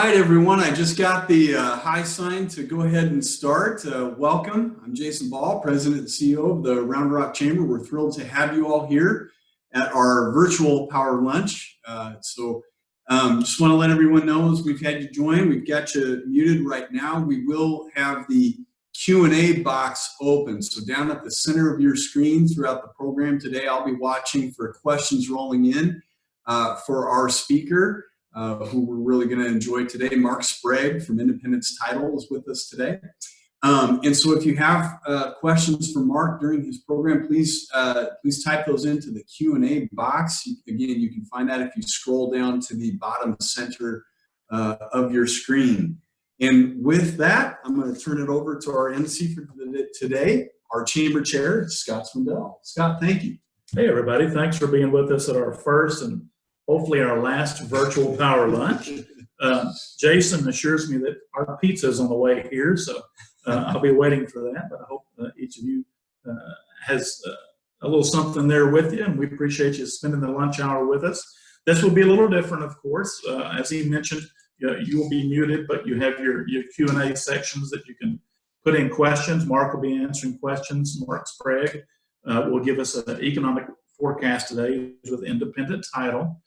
right, everyone. I just got the high sign to go ahead and start. Welcome. I'm Jason Ball, President and CEO of the Round Rock Chamber. We're thrilled to have you all here at our virtual power lunch. Just want to let everyone know as we've had you join, we've got you muted right now. We will have the Q&A box open. So down at the center of your screen throughout the program today, I'll be watching for questions rolling in for our speaker, who we're really going to enjoy today. Mark Sprague from Untitled is with us today. And so if you have questions for Mark during his program, please type those into the Q&A box. Again, you can find that if you scroll down to the bottom center of your screen. And with that, I'm going to turn it over to our MC for today, our chamber chair, Scott Swindell. Scott, thank you. Hey, everybody. Thanks for being with us at our first and hopefully our last virtual power lunch. Jason assures me that our pizza is on the way here, so I'll be waiting for that. But I hope each of you has a little something there with you, and we appreciate you spending the lunch hour with us. This will be a little different, of course. As he mentioned, you will be muted, but you have your Q&A sections that you can put in questions. Mark will be answering questions. Mark Sprague will give us an economic forecast today with independent title.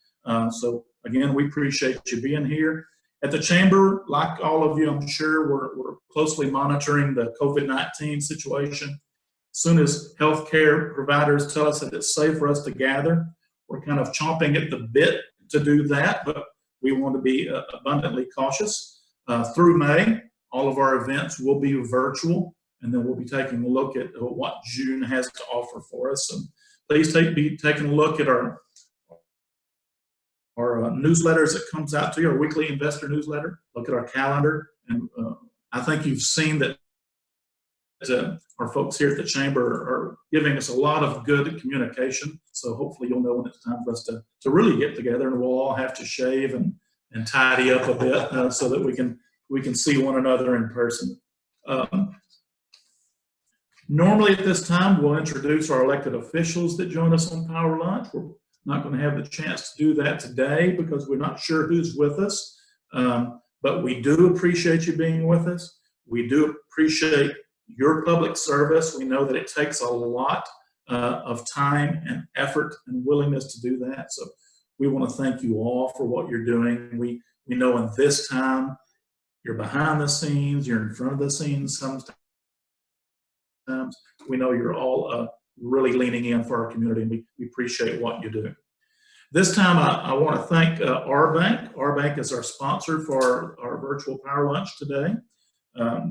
So again, we appreciate you being here. At the Chamber, like all of you, I'm sure we're closely monitoring the COVID-19 situation. As soon as healthcare providers tell us that it's safe for us to gather, we're kind of chomping at the bit to do that, but we want to be abundantly cautious. Through May, all of our events will be virtual, and then we'll be taking a look at what June has to offer for us. And please be taking a look at our newsletters that comes out to you, our weekly investor newsletter. Look at our calendar, and I think you've seen that our folks here at the Chamber are giving us a lot of good communication. So hopefully you'll know when it's time for us to really get together, and we'll all have to shave and tidy up a bit so that we can see one another in person. Normally at this time, we'll introduce our elected officials that join us on Power Lunch. We're not going to have the chance to do that today because we're not sure who's with us, but we do appreciate you being with us. We do appreciate your public service. We know that it takes a lot of time and effort and willingness to do that. So we want to thank you all for what you're doing. We know in this time, you're behind the scenes, you're in front of the scenes sometimes. We know you're all really leaning in for our community, and we appreciate what you do. This time, I want to thank our bank. Our bank is our sponsor for our virtual power lunch today.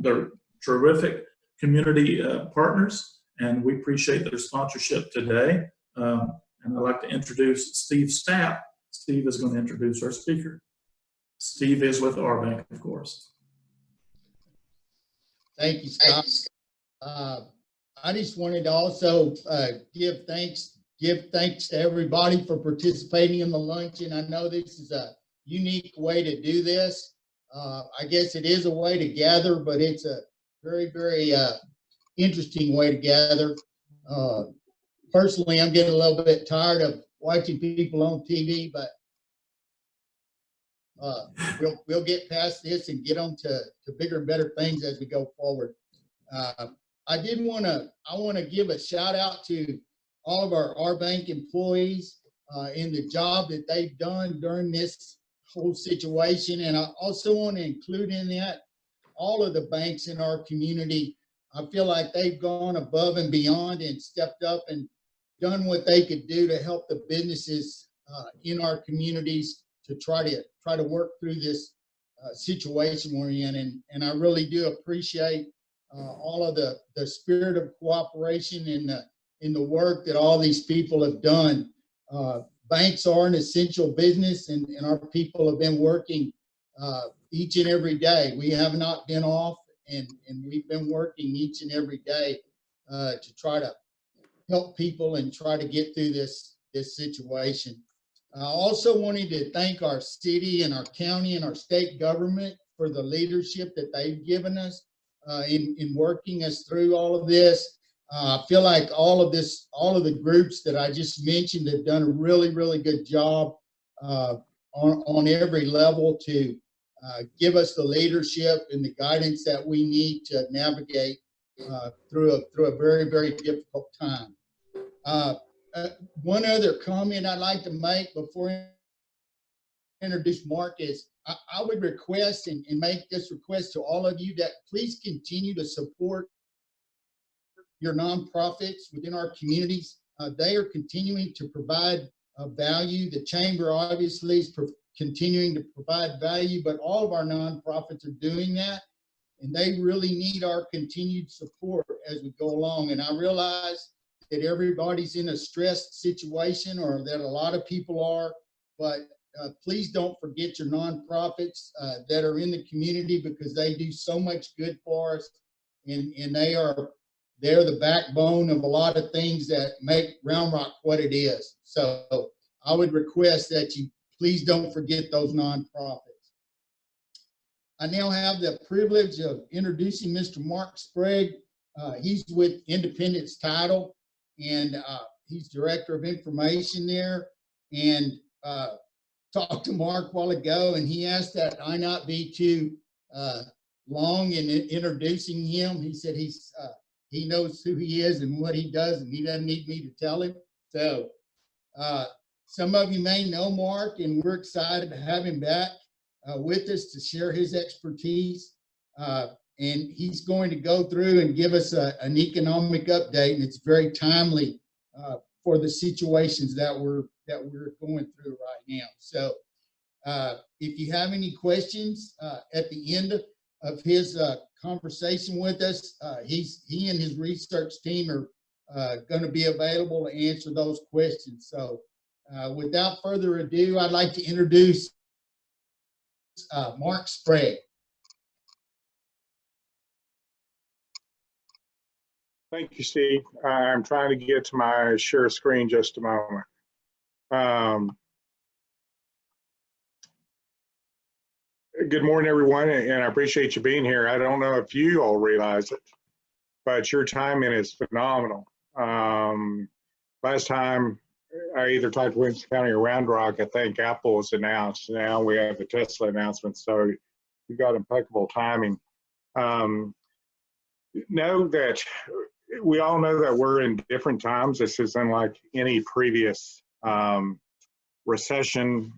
They're terrific community partners, and we appreciate their sponsorship today. And I'd like to introduce Steve Stapp. Steve is going to introduce our speaker. Steve is with our bank, of course. Thank you, Scott. I just wanted to also give thanks to everybody for participating in the luncheon. I know this is a unique way to do this. I guess it is a way to gather, but it's a very, very interesting way to gather. Personally, I'm getting a little bit tired of watching people on TV, but we'll get past this and get on to bigger and better things as we go forward. I want to give a shout out to all of our bank employees in the job that they've done during this whole situation. And I also want to include in that all of the banks in our community. I feel like they've gone above and beyond and stepped up and done what they could do to help the businesses in our communities to try to work through this situation we're in. And I really do appreciate all of the spirit of cooperation in the work that all these people have done. Banks are an essential business, and our people have been working each and every day. We have not been off, and we've been working each and every day to try to help people and try to get through this situation. I also wanted to thank our city and our county and our state government for the leadership that they've given us in working us through all of this. I feel like all of the groups that I just mentioned have done a really, really good job on every level to give us the leadership and the guidance that we need to navigate through a very, very difficult time. One other comment I'd like to make before I introduce Mark is I would request and make this request to all of you that please continue to support your nonprofits within our communities. They are continuing to provide value. The chamber obviously is continuing to provide value, but all of our nonprofits are doing that, and they really need our continued support as we go along. And I realize that everybody's in a stressed situation, or that a lot of people are, but please don't forget your nonprofits that are in the community, because they do so much good for us, and they're the backbone of a lot of things that make Round Rock what it is. So I would request that you please don't forget those nonprofits. I now have the privilege of introducing Mr. Mark Sprague. He's with Independence Title, and he's Director of Information there. And talked to Mark a while ago, and he asked that I not be too long in introducing him. He said he knows who he is and what he does, and he doesn't need me to tell him. So some of you may know Mark, and we're excited to have him back with us to share his expertise. And he's going to go through and give us an economic update, and it's very timely for the situations that we're going through right now. So if you have any questions at the end of his conversation with us, he and his research team are going to be available to answer those questions. So without further ado, I'd like to introduce Mark Sprague. Thank you, Steve. I'm trying to get to my share screen just a moment. Good morning, everyone, and I appreciate you being here. I don't know if you all realize it, but your timing is phenomenal. Last time I either talked to Winston County or Round Rock, I think Apple was announced. Now we have the Tesla announcement, so you got impeccable timing. Know that we all know that we're in different times. This is unlike any previous recession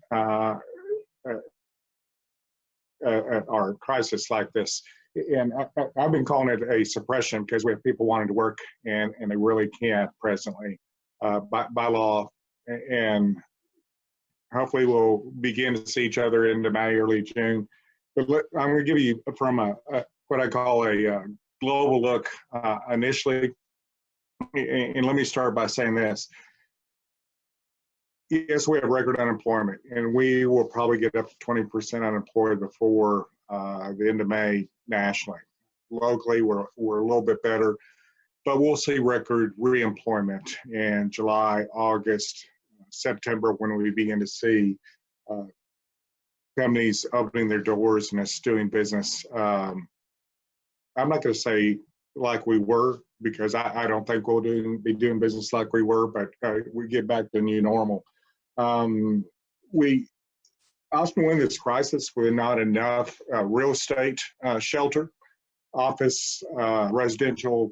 or crisis like this. And I've been calling it a suppression because we have people wanting to work and they really can't presently by law. And hopefully we'll begin to see each other into May, early June. But I'm going to give you from what I call a global look initially. And let me start by saying this. Yes, we have record unemployment, and we will probably get up to 20% unemployed before the end of May nationally. Locally, we're a little bit better, but we'll see record reemployment in July, August, September, when we begin to see companies opening their doors and us doing business. I'm not going to say like we were, because I don't think we'll be doing business like we were, but we get back to new normal. We often win this crisis with not enough real estate, shelter, office, residential,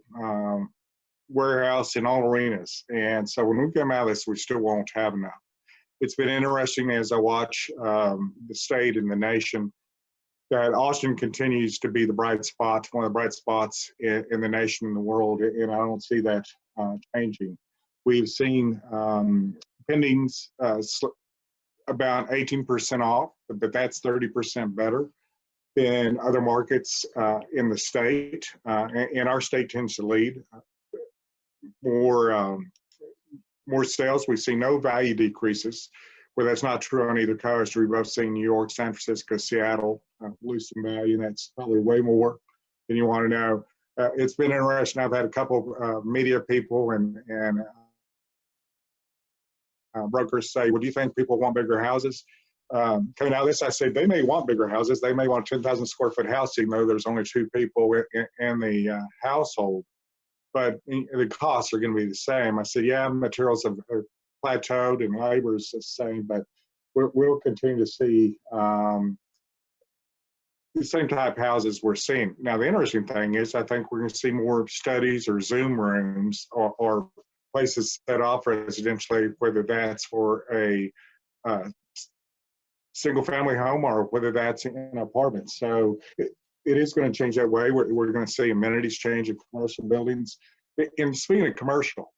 warehouse in all arenas. And so when we come out of this, we still won't have enough. It's been interesting as I watch the state and the nation, that Austin continues to be the bright spot, one of the bright spots in the nation and the world, and I don't see that changing. We've seen pendings about 18% off, but that's 30% better than other markets in the state, and our state tends to lead. More sales. We see no value decreases, where that's not true on either coast. We've both seen New York, San Francisco, Seattle lose some value, and that's probably way more than you want to know. It's been interesting. I've had a couple of media people and brokers say, well, do you think people want bigger houses? Coming out of this, I said they may want bigger houses. They may want a 10,000 square foot house, even though there's only 2 people in the household. But the costs are going to be the same. I said, yeah, materials have plateaued and labor is the same, but we'll continue to see the same type of houses we're seeing. Now, the interesting thing is I think we're going to see more studies or Zoom rooms or places set off residentially, whether that's for a single family home or whether that's in an apartment. So it is going to change that way. We're going to see amenities change in commercial buildings. And speaking of commercial,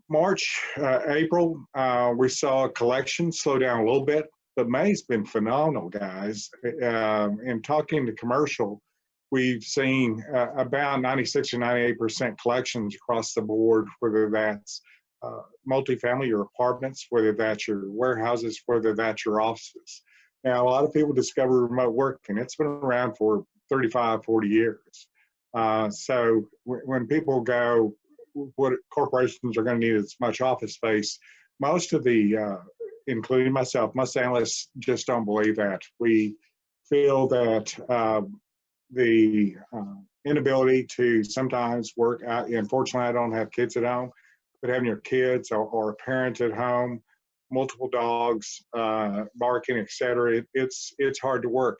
March, April, we saw collection slow down a little bit, but May's been phenomenal, guys. In talking to commercial, we've seen about 96 or 98% collections across the board, whether that's multifamily or apartments, whether that's your warehouses, whether that's your offices. Now, a lot of people discover remote work, and it's been around for 35, 40 years. So when people go, what corporations are going to need as much office space, most of the, including myself, most analysts just don't believe that. We feel that the inability to sometimes work out, unfortunately, I don't have kids at home, but having your kids or a parent at home, multiple dogs, barking, et cetera, it's hard to work.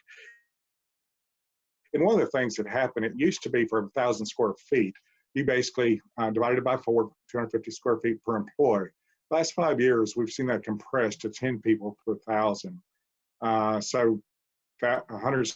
And one of the things that happened, it used to be for 1,000 square feet, you basically divided it by 4, 250 square feet per employee. Last 5 years, we've seen that compressed to 10 people per 1,000. So that 100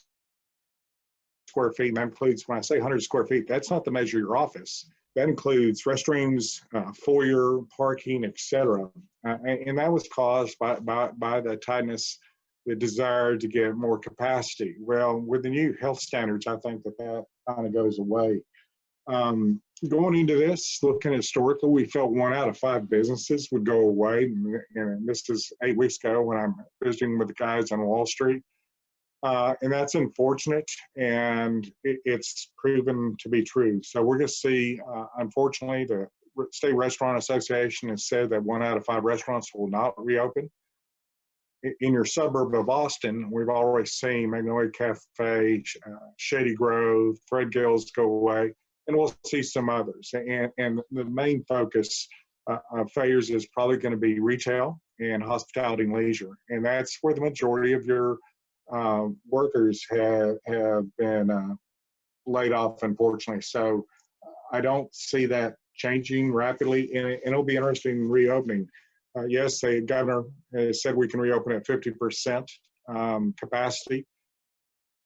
square feet, and that includes, when I say 100 square feet, that's not the measure of your office. That includes restrooms, foyer, parking, et cetera. And that was caused by the tightness, the desire to get more capacity. Well, with the new health standards, I think that kind of goes away. Going into this, looking historically, we felt 1 out of 5 businesses would go away. And this is 8 weeks ago when I'm visiting with the guys on Wall Street. And that's unfortunate, and it's proven to be true. So we're going to see, unfortunately, the State Restaurant Association has said that 1 out of 5 restaurants will not reopen. In your suburb of Austin, we've already seen Magnolia Cafe, Shady Grove, Threadgill's go away, and we'll see some others. And the main focus of failures is probably going to be retail and hospitality and leisure. And that's where the majority of your workers have been laid off, unfortunately. So I don't see that changing rapidly, and it'll be interesting reopening. Yes, the governor has said we can reopen at 50% capacity.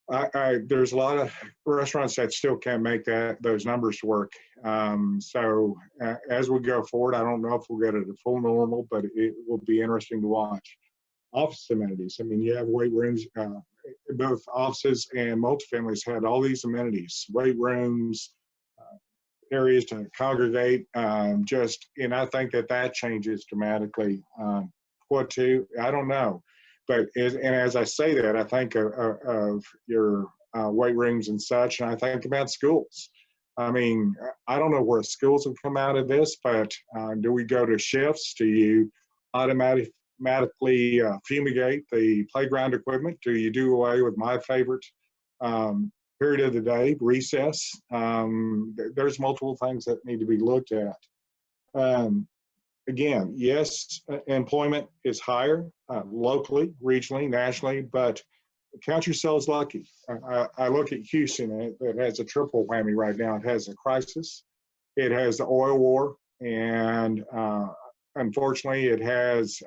There's a lot of restaurants that still can't make those numbers work. So as we go forward, I don't know if we'll get it to full normal, but it will be interesting to watch. Office amenities. I mean, you have weight rooms. Both offices and multifamilies had all these amenities, weight rooms, areas to congregate. And I think that changes dramatically. What to? I don't know. But as I say that, I think of your weight rooms and such, and I think about schools. I mean, I don't know where schools will come out of this, but do we go to shifts? Do you automatically fumigate the playground equipment? Do you do away with my favorite period of the day, recess? There's multiple things that need to be looked at. Again, yes, employment is higher locally, regionally, nationally, but count yourselves lucky. I look at Houston, it has a triple whammy right now. It has a crisis, it has the oil war, and unfortunately, it has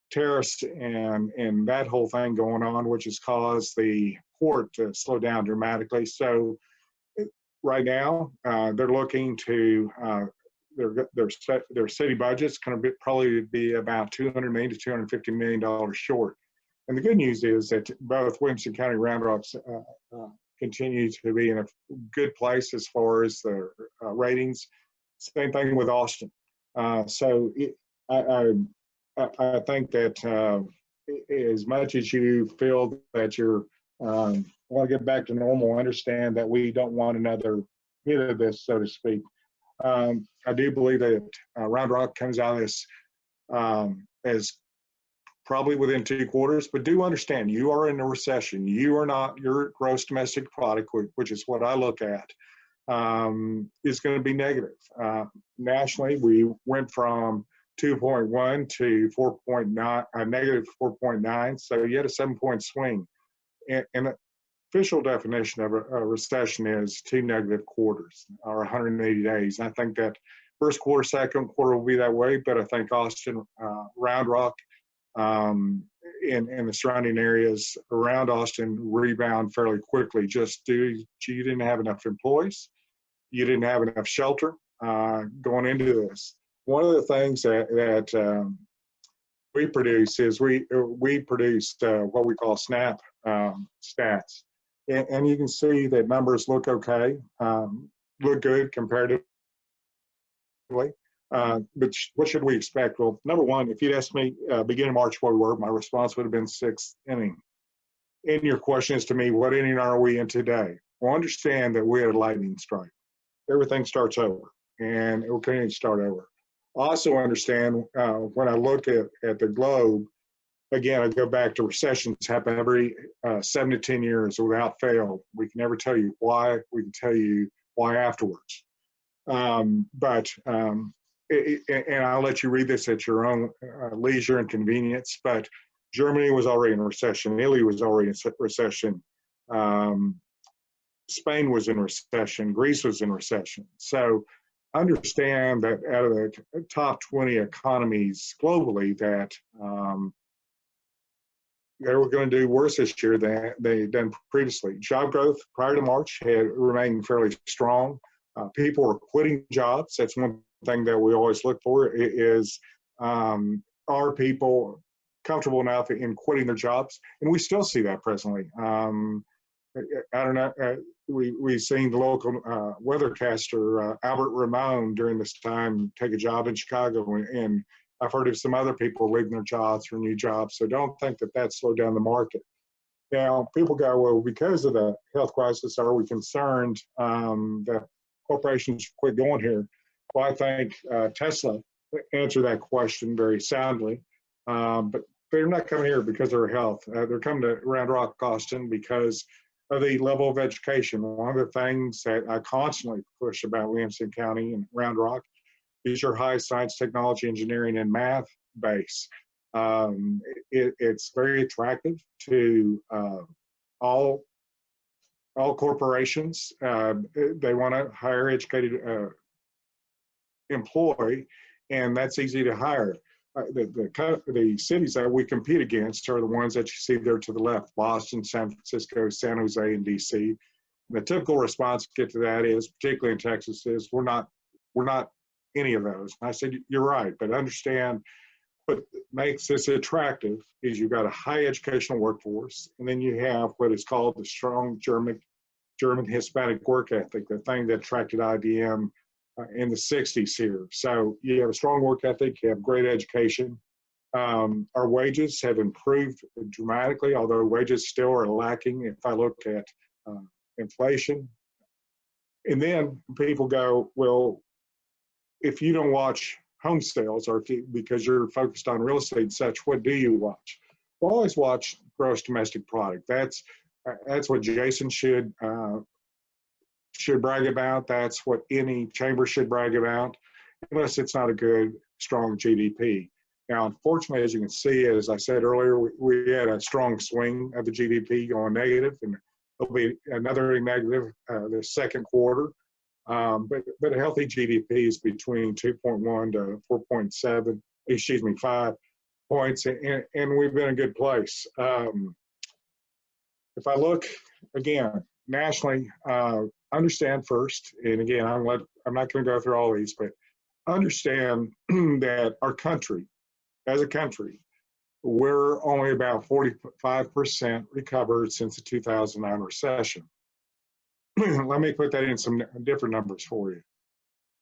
tariffs and that whole thing going on, which has caused the port to slow down dramatically. So right now, they're looking to their city budget's going to probably be about $200 million to $250 million short. And the good news is that both Williamson County Round Rocks continue to be in a good place as far as their ratings. Same thing with Austin. So I think that as much as you feel that you're want to get back to normal, understand that we don't want another hit of this, so to speak. I do believe that Round Rock comes out as probably within 2 quarters, but do understand you are in a recession. You are not, your gross domestic product, which is what I look at, is going to be negative. Nationally, we went from 2.1 to 4.9, negative 4.9. So you had a 7-point swing. And the official definition of a recession is 2 negative quarters or 180 days. I think that first quarter, second quarter will be that way, but I think Austin, Round Rock, and the surrounding areas around Austin rebound fairly quickly just due to you didn't have enough employees, you didn't have enough shelter going into this. One of the things that we produce is we produced what we call SNAP stats, and you can see that numbers look okay, look good comparatively. But what should we expect? Well, number one, if you'd asked me beginning of March where we were, my response would have been 6th inning. And your question is to me, what inning are we in today? Well, understand that we had a lightning strike. Everything starts over, and it will continue to start over. Also understand when I look at the globe, again, I go back to recessions happen every 7 to 10 years without fail. We can never tell you why. We can tell you why afterwards. And I'll let you read this at your own leisure and convenience, but Germany was already in recession. Italy was already in recession. Spain was in recession. Greece was in recession. So understand that out of the top 20 economies globally that they were going to do worse this year than they'd done previously. Job growth prior to March had remained fairly strong. People were quitting jobs. That's one thing that we always look for is, are people comfortable enough in quitting their jobs? And we still see that presently. I don't know, we've seen the local weathercaster, Albert Ramon, during this time take a job in Chicago, and I've heard of some other people leaving their jobs for new jobs. So don't think that that slowed down the market. Now, people go, well, because of the health crisis, are we concerned that corporations quit going here? Well, I think Tesla answered that question very soundly, but they're not coming here because of their health. They're coming to Round Rock, Austin, because of the level of education. One of the things that I constantly push about Williamson County and Round Rock is your high science, technology, engineering, and math base. It's very attractive to all corporations. They want a higher educated employee, and that's easy to hire. The cities that we compete against are the ones that you see there to the left: Boston, San Francisco, San Jose, and DC. The typical response to get to that is, particularly in Texas, is we're not any of those. And I said, you're right, but understand what makes this attractive is you've got a high educational workforce, and then you have what is called the strong German Hispanic work ethic, the thing that attracted IBM in the 60s here. So you have a strong work ethic, you have great education. Our wages have improved dramatically, although wages still are lacking if I look at inflation. And then people go, well, if you don't watch home sales or because you're focused on real estate and such, what do you watch? Well, always watch gross domestic product. That's what Jason should brag about. That's what any chamber should brag about, unless it's not a good, strong GDP. Now, unfortunately, as you can see, as I said earlier, we had a strong swing of the GDP going negative, and there'll be another negative the second quarter. But a healthy GDP is between 2.1 to 4.7, 5 points, and we've been in a good place. If I look, again, nationally, understand first, and again, I'm not going to go through all these, but understand that our country, as a country, we're only about 45% recovered since the 2009 recession. Let me put that in some different numbers for you.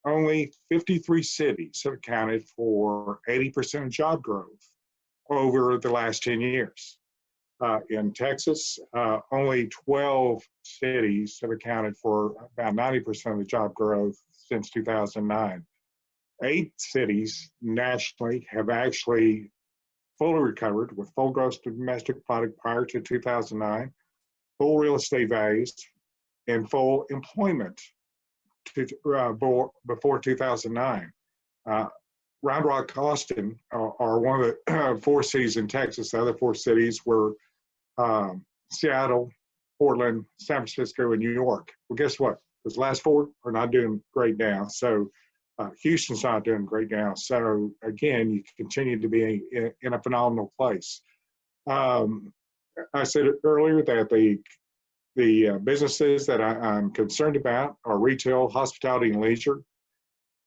Only 53 cities have accounted for 80% of job growth over the last 10 years. In Texas, only 12 cities have accounted for about 90% of the job growth since 2009. 8 cities nationally have actually fully recovered with full gross domestic product prior to 2009, full real estate values, and full employment before 2009. Round Rock, Austin are one of the 4 cities in Texas. The other 4 cities were Seattle, Portland, San Francisco, and New York. Well, guess what? Those last 4 are not doing great now. So Houston's not doing great now. So again, you continue to be in a phenomenal place. I said earlier that the businesses that I'm concerned about are retail, hospitality, and leisure.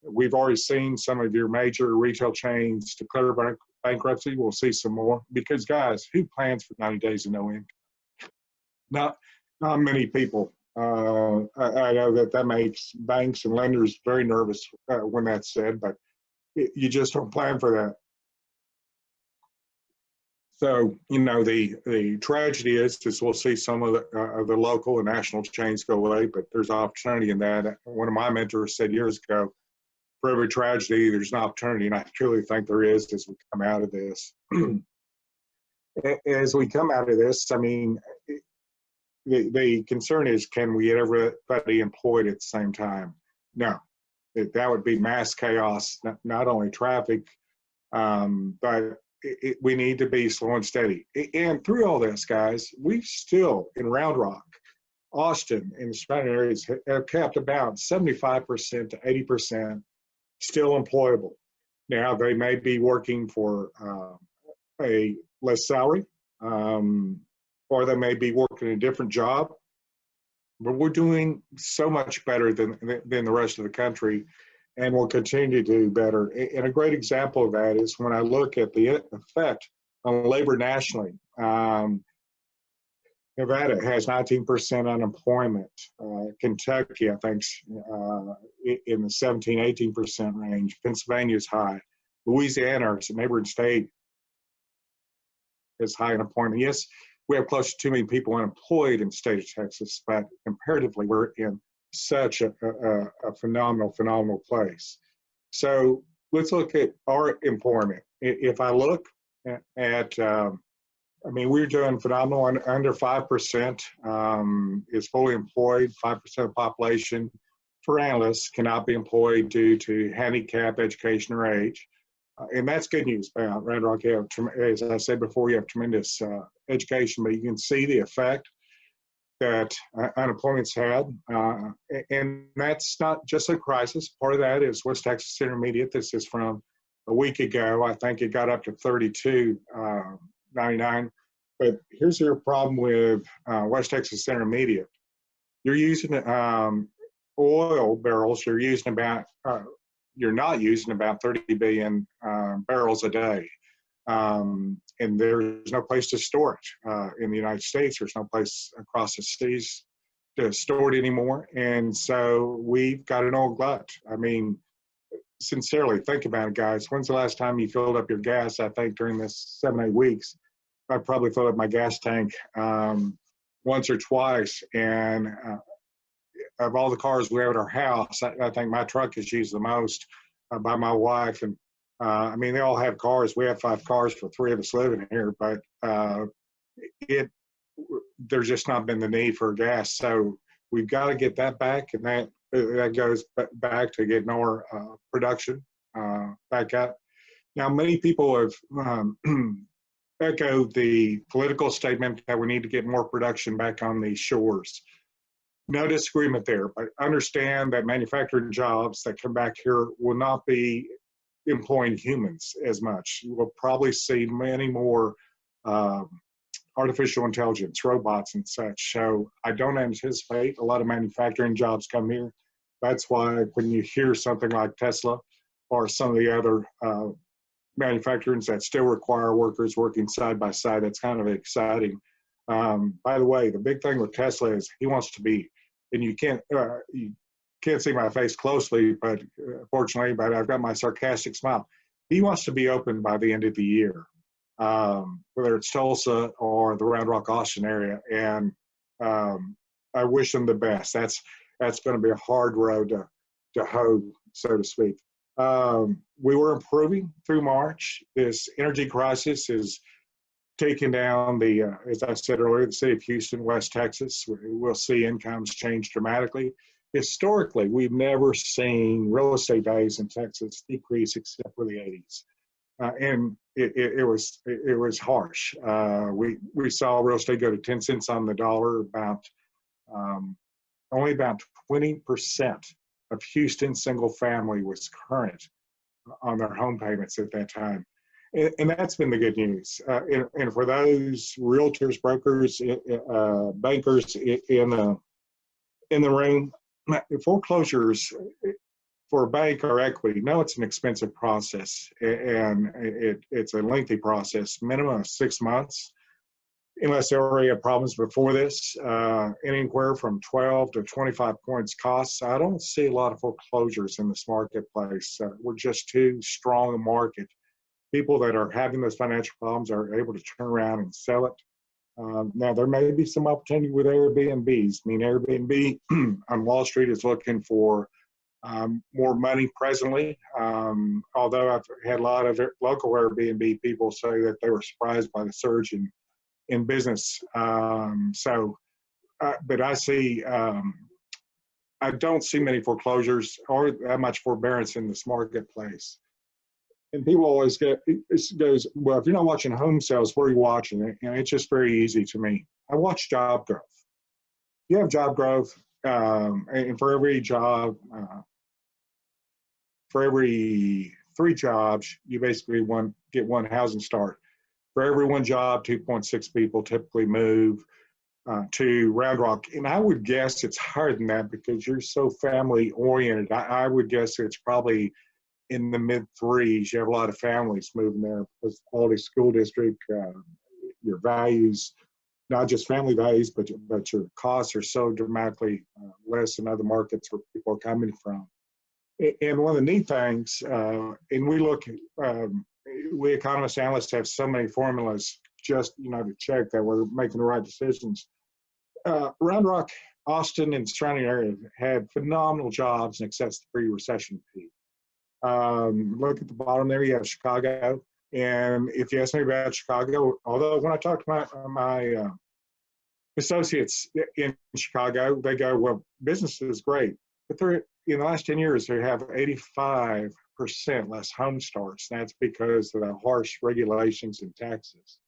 We've already seen some of your major retail chains declare bankruptcy. We'll see some more because, guys, who plans for 90 days of no income? Not many people. I know that makes banks and lenders very nervous when that's said, but you just don't plan for that. So, you know, the tragedy is we'll see some of the local and national chains go away, but there's opportunity in that. One of my mentors said years ago, for every tragedy, there's an opportunity, and I truly think there is as we come out of this. As we come out of this, I mean, the concern is, can we get everybody employed at the same time? No, that would be mass chaos, not only traffic, but we need to be slow and steady. And through all this, guys, we still, in Round Rock, Austin, and the surrounding areas, have kept about 75% to 80% still employable. Now, they may be working for a less salary, or they may be working a different job, but we're doing so much better than the rest of the country, and we'll continue to do better. And a great example of that is when I look at the effect on labor nationally. Nevada has 19% unemployment. Kentucky, I think, in the 17, 18% range. Pennsylvania is high. Louisiana, it's a neighboring state, is high unemployment. Yes, we have close to 2 million people unemployed in the state of Texas, but comparatively, we're in such a phenomenal place. So let's look at our employment. If I look at I mean, we're doing phenomenal. Under 5% is fully employed. 5% of the population, for analysts, cannot be employed due to handicap, education, or age. And that's good news about Round Rock. As I said before, you have tremendous education, but you can see the effect that unemployment's had. And that's not just a crisis. Part of that is West Texas Intermediate. This is from a week ago. I think it got up to 32.99. But here's your problem with West Texas Intermediate. You're using oil barrels. You're not using about 30 billion barrels a day. And there's no place to store it. In the United States, there's no place across the seas to store it anymore. And so we've got an oil glut. I mean, sincerely, think about it, guys. When's the last time you filled up your gas? I think during this 7-8 weeks, I probably filled up my gas tank once or twice. And of all the cars we have at our house, I think my truck is used the most by my wife. And I mean, they all have cars. We have 5 cars for 3 of us living here, but there's just not been the need for gas. So we've got to get that back, and that goes back to getting our production back up. Now, many people have echoed the political statement that we need to get more production back on these shores. No disagreement there, but understand that manufacturing jobs that come back here will not be employing humans as much. You will probably see many more artificial intelligence, robots and such. So I don't anticipate a lot of manufacturing jobs come here. That's why when you hear something like Tesla or some of the other manufacturers that still require workers working side by side, that's kind of exciting. By the way, the big thing with Tesla is he wants to be, and you can't see my face closely, but fortunately, but I've got my sarcastic smile. He wants to be open by the end of the year, whether it's Tulsa or the Round Rock, Austin area. And I wish him the best. That's going to be a hard road to hoe, so to speak. We were improving through March. This energy crisis is taking down as I said earlier, the city of Houston, West Texas. We'll see incomes change dramatically. historically, we've never seen real estate values in Texas decrease except for the 80s. And it was harsh. We saw real estate go to 10 cents on the dollar. Only about 20% of Houston single family was current on their home payments at that time. And that's been the good news. And for those realtors, brokers, bankers in the room, foreclosures for a bank or equity, no, it's an expensive process, and it's a lengthy process, minimum of 6 months, unless they already had problems before this, anywhere from 12 to 25 points costs. I don't see a lot of foreclosures in this marketplace. We're just too strong a market. People that are having those financial problems are able to turn around and sell it. Now, there may be some opportunity with Airbnbs. I mean, Airbnb on Wall Street is looking for more money presently, although I've had a lot of local Airbnb people say that they were surprised by the surge in business. But I don't see many foreclosures or that much forbearance in this marketplace. And people always goes, well, if you're not watching home sales, what are you watching? And it's just very easy to me. I watch job growth. You have job growth, and for every job, for every 3 jobs, you basically get 1 housing start. For every 1 job, 2.6 people typically move to Round Rock. And I would guess it's higher than that because you're so family oriented. I would guess it's probably in the mid 3s. You have a lot of families moving there because quality school district, your values, not just family values, but your costs are so dramatically less than other markets where people are coming from. And one of the neat things, and we economists, analysts have so many formulas just, to check that we're making the right decisions. Round Rock, Austin, and surrounding area had phenomenal jobs in excess of the pre-recession peak. Look at the bottom there, you have Chicago. And if you ask me about Chicago, although when I talk to my associates in Chicago, they go, well, business is great. But in the last 10 years, they have 85% less home starts. That's because of the harsh regulations and taxes.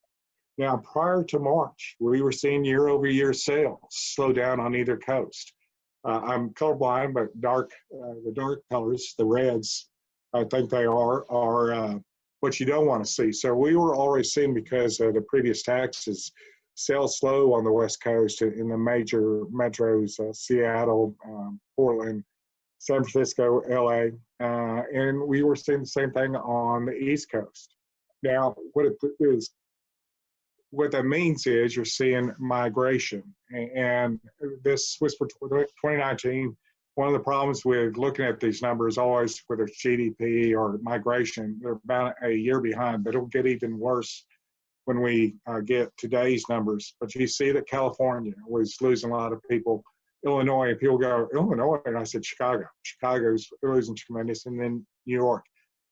Now, prior to March, we were seeing year-over-year sales slow down on either coast. I'm colorblind, but the dark colors, the reds, I think they are what you don't want to see. So we were already seeing, because of the previous taxes, sales slow on the West Coast in the major metros, Seattle, Portland, San Francisco, LA, and we were seeing the same thing on the East Coast. Now, what that means is you're seeing migration, and this was for 2019. One of the problems with looking at these numbers, always whether it's GDP or migration, they're about a year behind, but it'll get even worse when we get today's numbers. But you see that California was losing a lot of people. Illinois, and people go, Illinois, and I said Chicago. Chicago's losing tremendous, and then New York.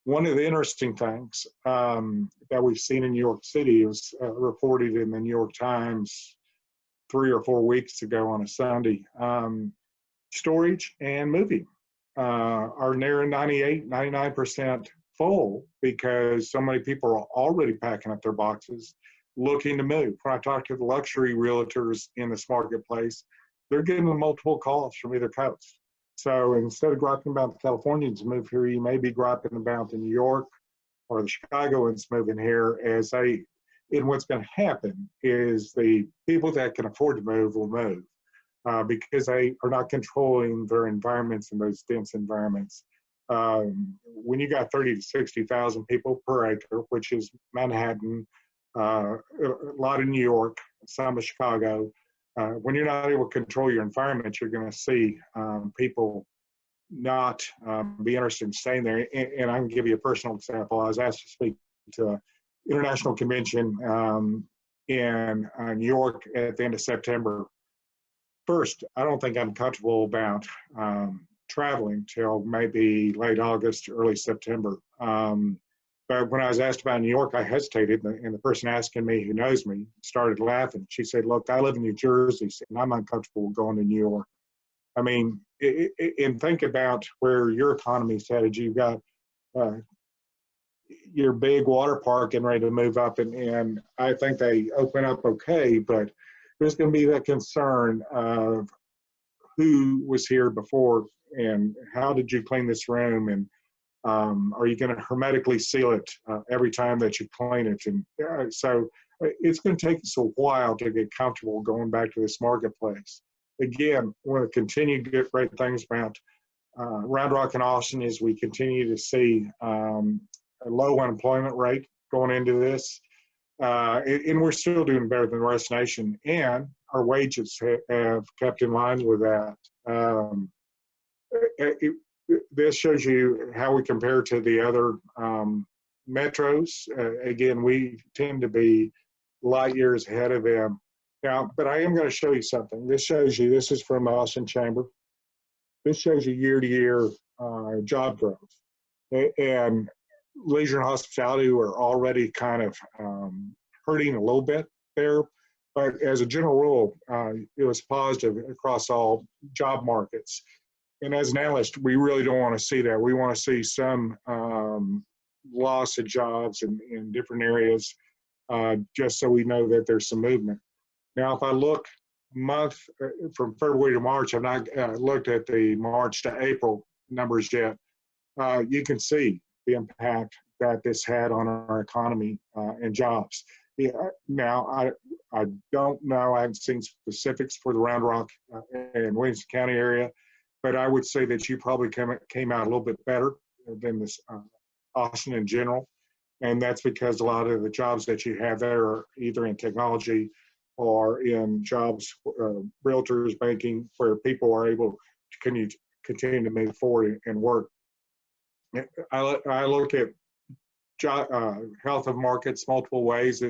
One of the interesting things that we've seen in New York City was reported in the New York Times 3 or 4 weeks ago on a Sunday. Storage and moving are near 99% full because so many people are already packing up their boxes looking to move. When I talk to the luxury realtors in this marketplace, they're getting multiple calls from either coast. So instead of griping about the Californians move here, you may be griping about the New York or the Chicagoans moving here and what's going to happen is the people that can afford to move will move because they are not controlling their environments in those dense environments. When you got 30 to 60,000 people per acre, which is Manhattan, a lot of New York, some of Chicago, when you're not able to control your environment, you're going to see people not be interested in staying there. And I can give you a personal example. I was asked to speak to an international convention in New York at the end of September. First, I don't think I'm comfortable about traveling till maybe late August, early September. But when I was asked about New York, I hesitated, and the person asking me, who knows me, started laughing. She said, look, I live in New Jersey, and I'm uncomfortable going to New York. I mean, and think about where your economy's headed. You've got your big water park getting ready to move up, and I think they open up okay, but there's going to be that concern of who was here before and how did you clean this room, and are you going to hermetically seal it every time that you clean it? And so it's going to take us a while to get comfortable going back to this marketplace. Again, one of the continued great things about Round Rock and Austin is we continue to see a low unemployment rate going into this. And we're still doing better than the rest of the nation. And our wages have kept in line with that. This shows you how we compare to the other metros. Again, we tend to be light years ahead of them. Now, but I am going to show you something. This shows you, this is from the Austin Chamber. This shows you year-to-year job growth. And leisure and hospitality were already kind of hurting a little bit there. But as a general rule, it was positive across all job markets. And as an analyst, we really don't want to see that. We want to see some loss of jobs in different areas, just so we know that there's some movement. Now, if I look month from February to March, I've not looked at the March to April numbers yet. You can see the impact that this had on our economy and jobs. Yeah, now, I don't know, I haven't seen specifics for the Round Rock and Williamson County area, but I would say that you probably came out a little bit better than this Austin in general. And that's because a lot of the jobs that you have there are either in technology or in jobs, realtors, banking, where people are able to continue to move forward and work. I look at health of markets multiple ways.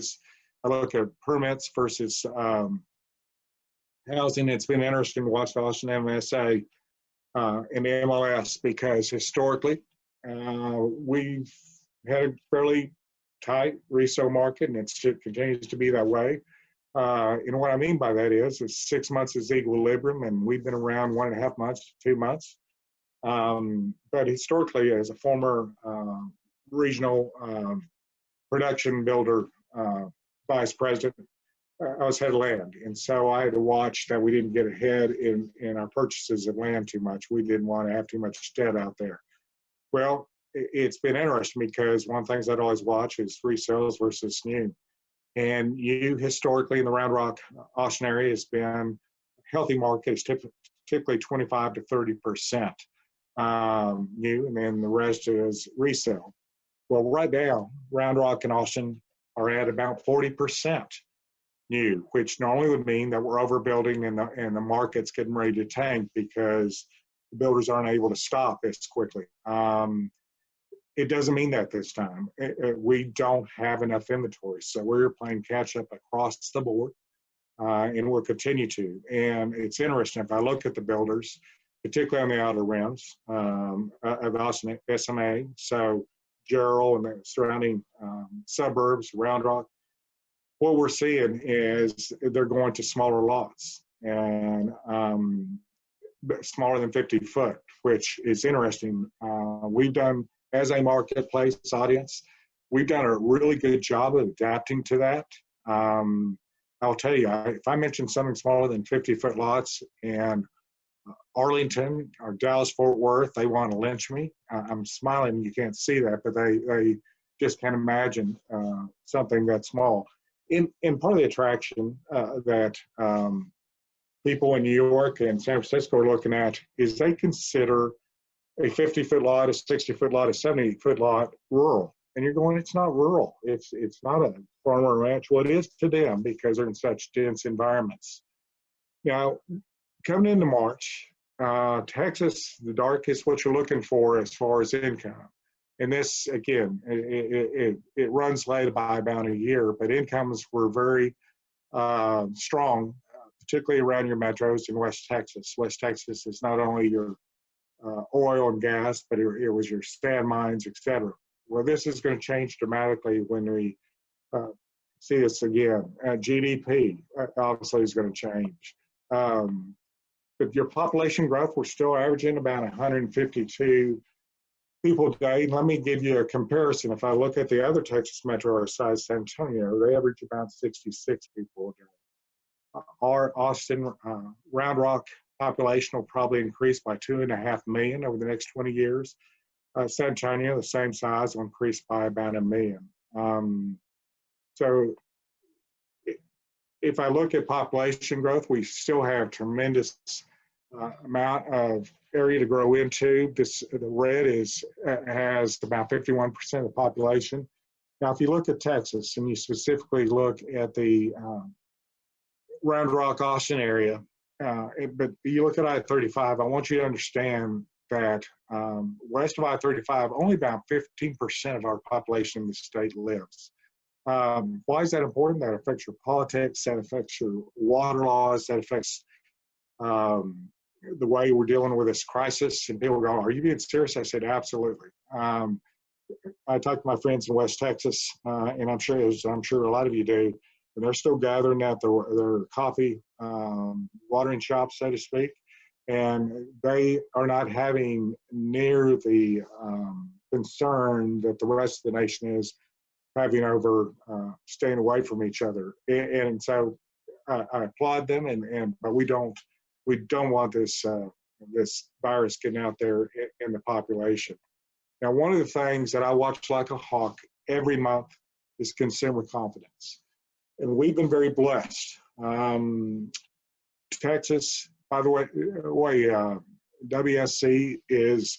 I look at permits versus housing. It's been interesting to watch the Austin MSA and the MLS because historically we've had a fairly tight resale market, and it continues to be that way. And what I mean by that is 6 months is equilibrium, and we've been around 1.5 months, 2 months. But historically, as a former regional production builder vice president, I was head of land. And so I had to watch that we didn't get ahead in our purchases of land too much. We didn't want to have too much debt out there. Well, it's been interesting because one of the things I'd always watch is resales versus new. And new historically in the Round Rock Austin area has been a healthy market. It's typically 25 to 30% new, and then the rest is resale. Well, right now, Round Rock and Austin are at about 40% new, which normally would mean that we're overbuilding and the market's getting ready to tank because the builders aren't able to stop as quickly. It doesn't mean that this time. We don't have enough inventory, so we're playing catch up across the board, and we'll continue to. And it's interesting, if I look at the builders, particularly on the outer rims of Austin SMA, so Gerald and the surrounding suburbs, Round Rock, what we're seeing is they're going to smaller lots and smaller than 50 foot, which is interesting. We've done, as a marketplace audience, we've done a really good job of adapting to that. I'll tell you, if I mention something smaller than 50-foot lots and Arlington or Dallas-Fort Worth, they want to lynch me. I'm smiling, you can't see that, but they just can't imagine something that small. And part of the attraction that people in New York and San Francisco are looking at is they consider a 50-foot lot, a 60-foot lot, a 70-foot lot rural. And you're going, it's not rural. It's not a farmer ranch. Well, it is to them because they're in such dense environments. Now, coming into March, Texas, the dark is what you're looking for as far as income. And this, again, it runs late by about a year, but incomes were very strong, particularly around your metros in West Texas. West Texas is not only your oil and gas, but it was your sand mines, et cetera. Well, this is going to change dramatically when we see this again. GDP obviously is going to change. but your population growth, we're still averaging about 152 people a day. Let me give you a comparison. If I look at the other Texas metro or size, San Antonio, they average about 66 people a day. Our Austin, Round Rock population will probably increase by 2.5 million over the next 20 years. San Antonio, the same size, will increase by about 1 million. So if I look at population growth, we still have tremendous amount of area to grow into. The red has about 51% of the population. Now, if you look at Texas and you specifically look at the Round Rock, Austin area, but you look at I-35, I want you to understand that west of I-35, only about 15% of our population in the state lives. Why is that important? That affects your politics, that affects your water laws, that affects the way we're dealing with this crisis. And people go, are you being serious? I said, absolutely. I talked to my friends in West Texas, and I'm sure a lot of you do, and they're still gathering at their coffee watering shop, so to speak, and they are not having near the concern that the rest of the nation is having over staying away from each other. And so I applaud them, but we don't want this virus getting out there in the population. Now, one of the things that I watch like a hawk every month is consumer confidence. And we've been very blessed. Texas, by the way, WSC is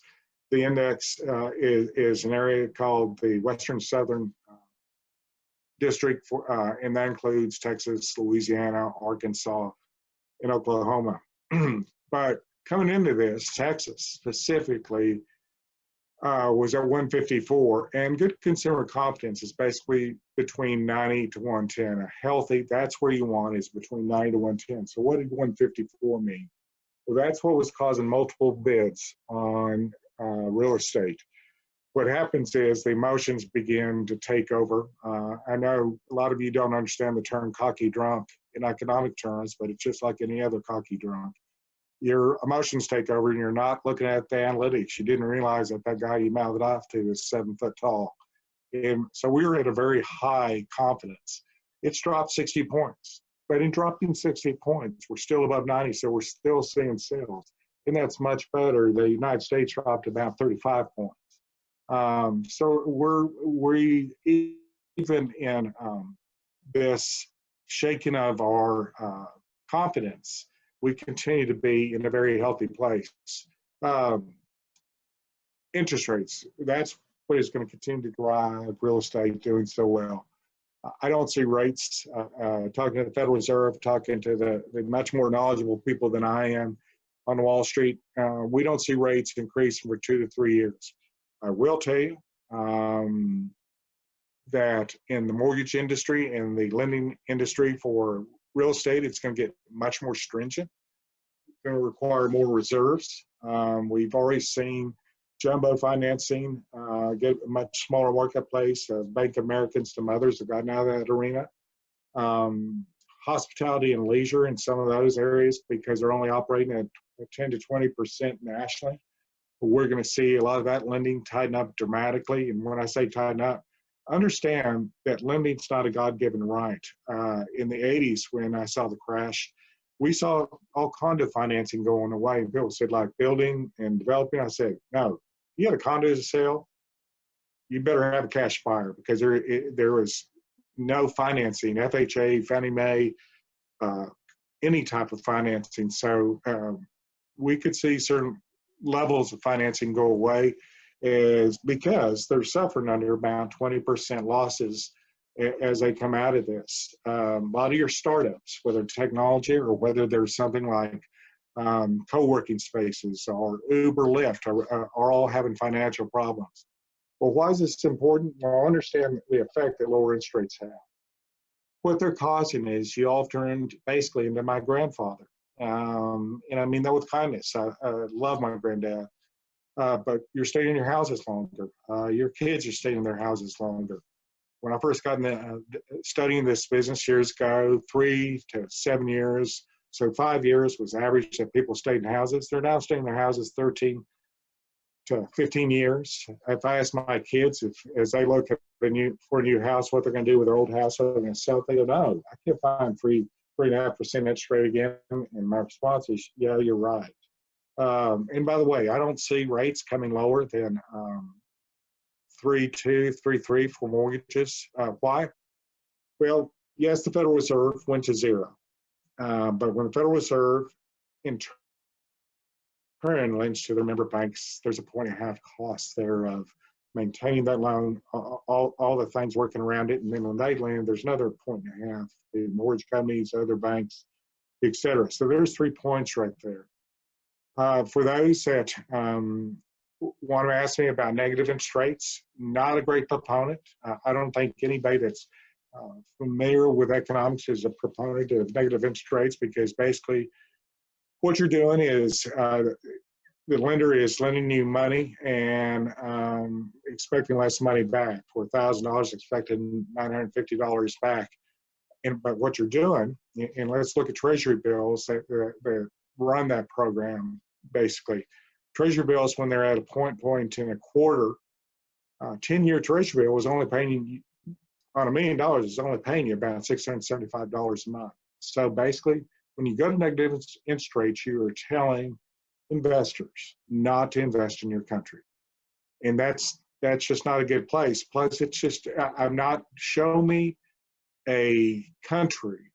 the index, is an area called the Western Southern District, and that includes Texas, Louisiana, Arkansas, and Oklahoma. But coming into this, Texas specifically was at 154, and good consumer confidence is basically between 90 to 110. A healthy, that's where you want, is between 90 to 110. So what did 154 mean? Well, that's what was causing multiple bids on real estate. What happens is the emotions begin to take over. I know a lot of you don't understand the term cocky drunk in economic terms, but it's just like any other cocky drunk. Your emotions take over and you're not looking at the analytics. You didn't realize that guy you mouthed off to is 7 foot tall. And so we were at a very high confidence. It's dropped 60 points, but in dropping 60 points, we're still above 90, so we're still seeing sales. And that's much better. The United States dropped about 35 points. So we even in this shaking of our confidence, we continue to be in a very healthy place. Interest rates, that's what is going to continue to drive real estate doing so well. I don't see rates, talking to the Federal Reserve, talking to the much more knowledgeable people than I am on Wall Street, we don't see rates increasing for 2 to 3 years. I will tell you that in the mortgage industry and the lending industry for real estate, it's going to get much more stringent. It's going to require more reserves. We've already seen jumbo financing get a much smaller marketplace. Bank of America and some others have gotten out of that arena. Hospitality and leisure in some of those areas, because they're only operating at 10 to 20% nationally. We're going to see a lot of that lending tighten up dramatically. And when I say tighten up, understand that lending's not a God-given right. In the 80s, when I saw the crash, we saw all condo financing going away. And people said, like, building and developing. I said, no, you got a condo to sell, you better have a cash buyer, because there was no financing, FHA, Fannie Mae, any type of financing. So we could see certain levels of financing go away, is because they're suffering under about 20% losses as they come out of this. A lot of your startups, whether technology or whether there's something like co-working spaces or Uber, Lyft, are all having financial problems. Well, why is this important? Well, I understand the effect that lower interest rates have. What they're causing is you all turned basically into my grandfather. And I mean that with kindness. I love my granddad. But you're staying in your houses longer. Your kids are staying in their houses longer. When I first got into studying this business years ago, 3 to 7 years, So 5 years was the average that people stayed in houses. They're now staying in their houses 13 to 15 years. If I ask my kids, if as they look at for a new house, what they're going to do with their old house, are they going to sell it? They go, no, I can't find 3.5% interest rate again. And my response is, yeah, you're right. And by the way, I don't see rates coming lower than 3.2, 3.3 for mortgages. Why? Well, yes, the Federal Reserve went to zero. But when the Federal Reserve in turn lends to their member banks, there's a 1.5% cost there of maintaining that loan, all the things working around it. And then when they lend, there's another 1.5%, the mortgage companies, other banks, et cetera. So there's 3 points right there. For those that want to ask me about negative interest rates, not a great proponent. I don't think anybody that's familiar with economics is a proponent of negative interest rates, because basically what you're doing is the lender is lending you money and expecting less money back. For $1,000, expecting $950 back. But what you're doing, and let's look at Treasury bills that run that program, basically. Treasury bills, when they're at a point and a quarter, 10-year Treasury bill was only paying you, on $1 million, is only paying you about $675 a month. So basically, when you go to negative interest rates, you are telling investors not to invest in your country. And that's just not a good place. Plus, it's just, show me a country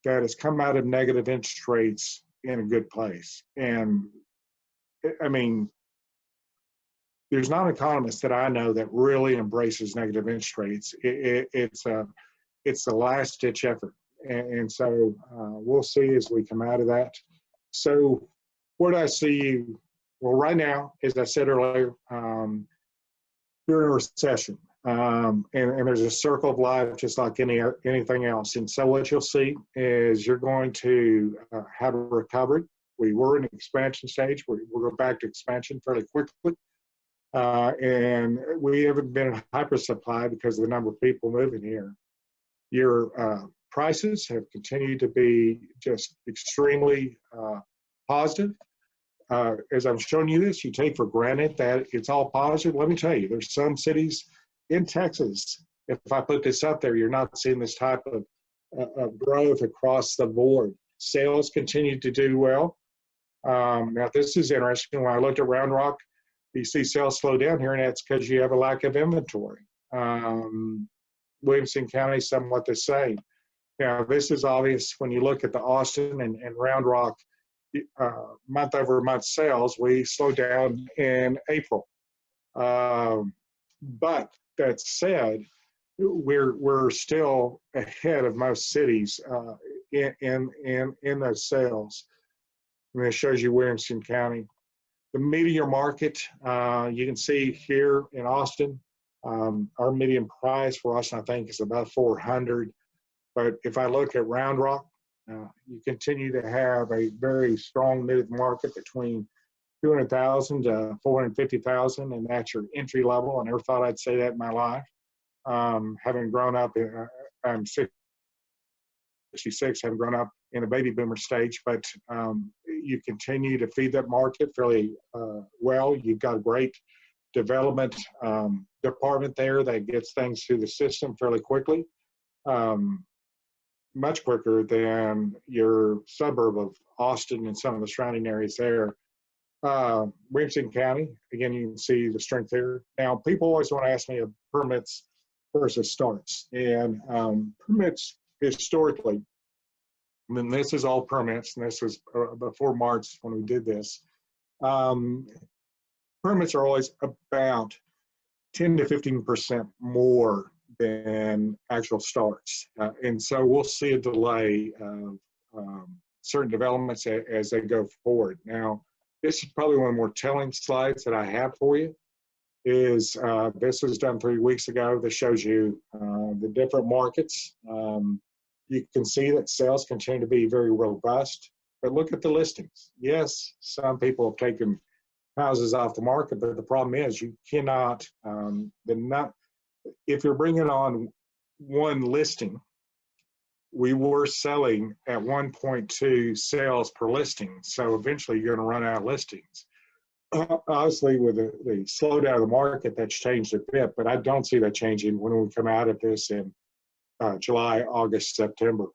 that has come out of negative interest rates in a good place. And I mean, there's not an economist that I know that really embraces negative interest rates. It's the last ditch effort. And so we'll see as we come out of that. So where do I see you? Well, right now, as I said earlier, you're in a recession. And there's a circle of life just like anything else. And so what you'll see is you're going to have a recovery. We were in an expansion stage. We'll go back to expansion fairly quickly. And we haven't been in hyper supply because of the number of people moving here. Your prices have continued to be just extremely positive. As I'm showing you this, you take for granted that it's all positive. Let me tell you, there's some cities in Texas, if I put this up there, you're not seeing this type of growth across the board. Sales continue to do well. Now, this is interesting. When I looked at Round Rock, you see sales slow down here, and that's because you have a lack of inventory. Williamson County, somewhat the same. Now, this is obvious when you look at the Austin and Round Rock month-over-month sales. We slowed down in April. But that said, we're still ahead of most cities in those sales. And it shows you Williamson County. The median market, you can see here in Austin, our median price for Austin, I think, is about $400. But if I look at Round Rock, you continue to have a very strong mid market between $200,000 to $450,000, and that's your entry level. I never thought I'd say that in my life. Having grown up, I'm 66, having grown up in a baby boomer stage, but you continue to feed that market fairly well. You've got a great development department there that gets things through the system fairly quickly, much quicker than your suburb of Austin and some of the surrounding areas there. Williamson County, again, you can see the strength there. Now, people always want to ask me of permits versus starts. And permits historically, I mean, this is all permits, and this was before March when we did this. Permits are always about 10 to 15% more than actual starts. And so we'll see a delay of certain developments as they go forward. Now, this is probably one of the more telling slides that I have for you. Is this was done 3 weeks ago. This shows you the different markets. You can see that sales continue to be very robust, but look at the listings. Yes, some people have taken houses off the market, but the problem is you cannot, if you're bringing on one listing, we were selling at 1.2 sales per listing. So eventually you're going to run out of listings. Obviously, with the slowdown of the market, that's changed a bit, but I don't see that changing when we come out of this in July, August, September.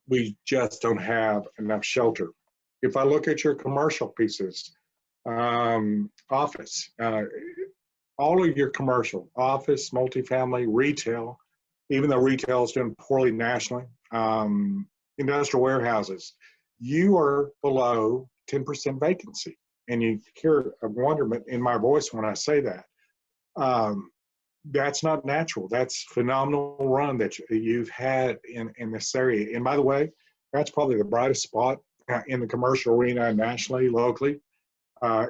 We just don't have enough shelter. If I look at your commercial pieces, office, all of your commercial, office, multifamily, retail, even though retail is doing poorly nationally, industrial warehouses, you are below 10% vacancy. And you hear a wonderment in my voice when I say that. That's not natural. That's phenomenal run that you've had in this area. And by the way, that's probably the brightest spot in the commercial arena nationally, locally,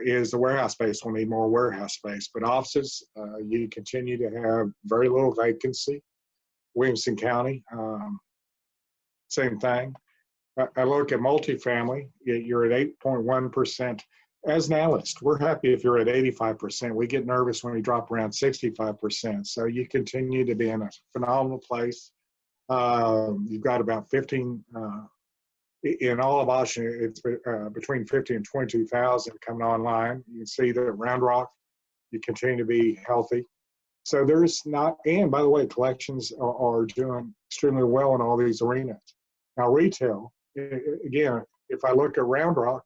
is the warehouse space. We'll need more warehouse space. But offices, you continue to have very little vacancy. Williamson County, same thing. I look at multifamily, you're at 8.1%. As an analyst, we're happy if you're at 85%. We get nervous when we drop around 65%. So you continue to be in a phenomenal place. You've got about 15, in all of Washington, it's between 50 and 22,000 coming online. You can see that at Round Rock, you continue to be healthy. So there's not, and by the way, collections are doing extremely well in all these arenas. Now retail, again, if I look at Round Rock,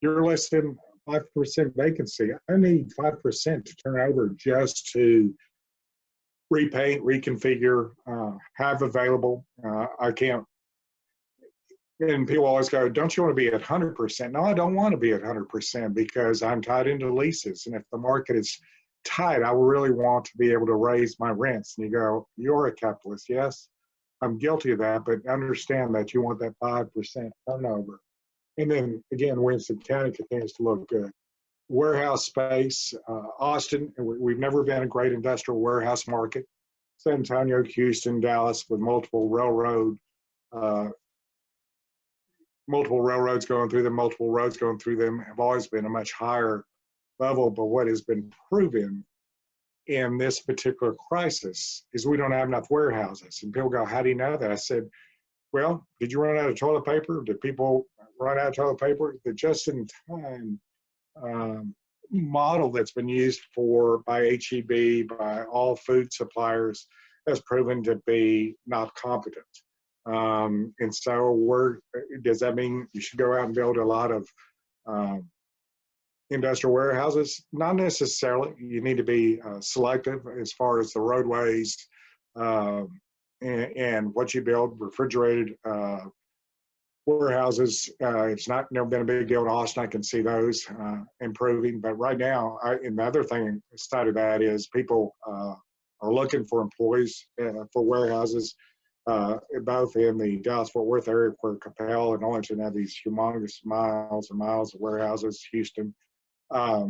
you're less than 5% vacancy. I need 5% to turn over just to repaint, reconfigure, have available. I can't, and people always go, don't you want to be at 100%? No, I don't want to be at 100% because I'm tied into leases. And if the market is tight, I really want to be able to raise my rents. And you go, you're a capitalist. Yes, I'm guilty of that, but understand that you want that 5% turnover. And then again, Williamson County continues to look good. Warehouse space, Austin, we've never been a great industrial warehouse market. San Antonio, Houston, Dallas, with multiple railroads going through them, multiple roads going through them, have always been a much higher level. But what has been proven in this particular crisis is we don't have enough warehouses. And people go, how do you know that? I said, well, did you run out of toilet paper? Did people run out of toilet paper? The just-in-time model that's been used by H-E-B, by all food suppliers, has proven to be not competent. And so does that mean you should go out and build a lot of industrial warehouses? Not necessarily. You need to be selective as far as the roadways and what you build. Refrigerated warehouses, it's never been a big deal in Austin. I can see those improving. But right now, and the other thing side of that is people are looking for employees for warehouses, both in the Dallas-Fort Worth area where Capel and Arlington have these humongous miles and miles of warehouses, Houston. I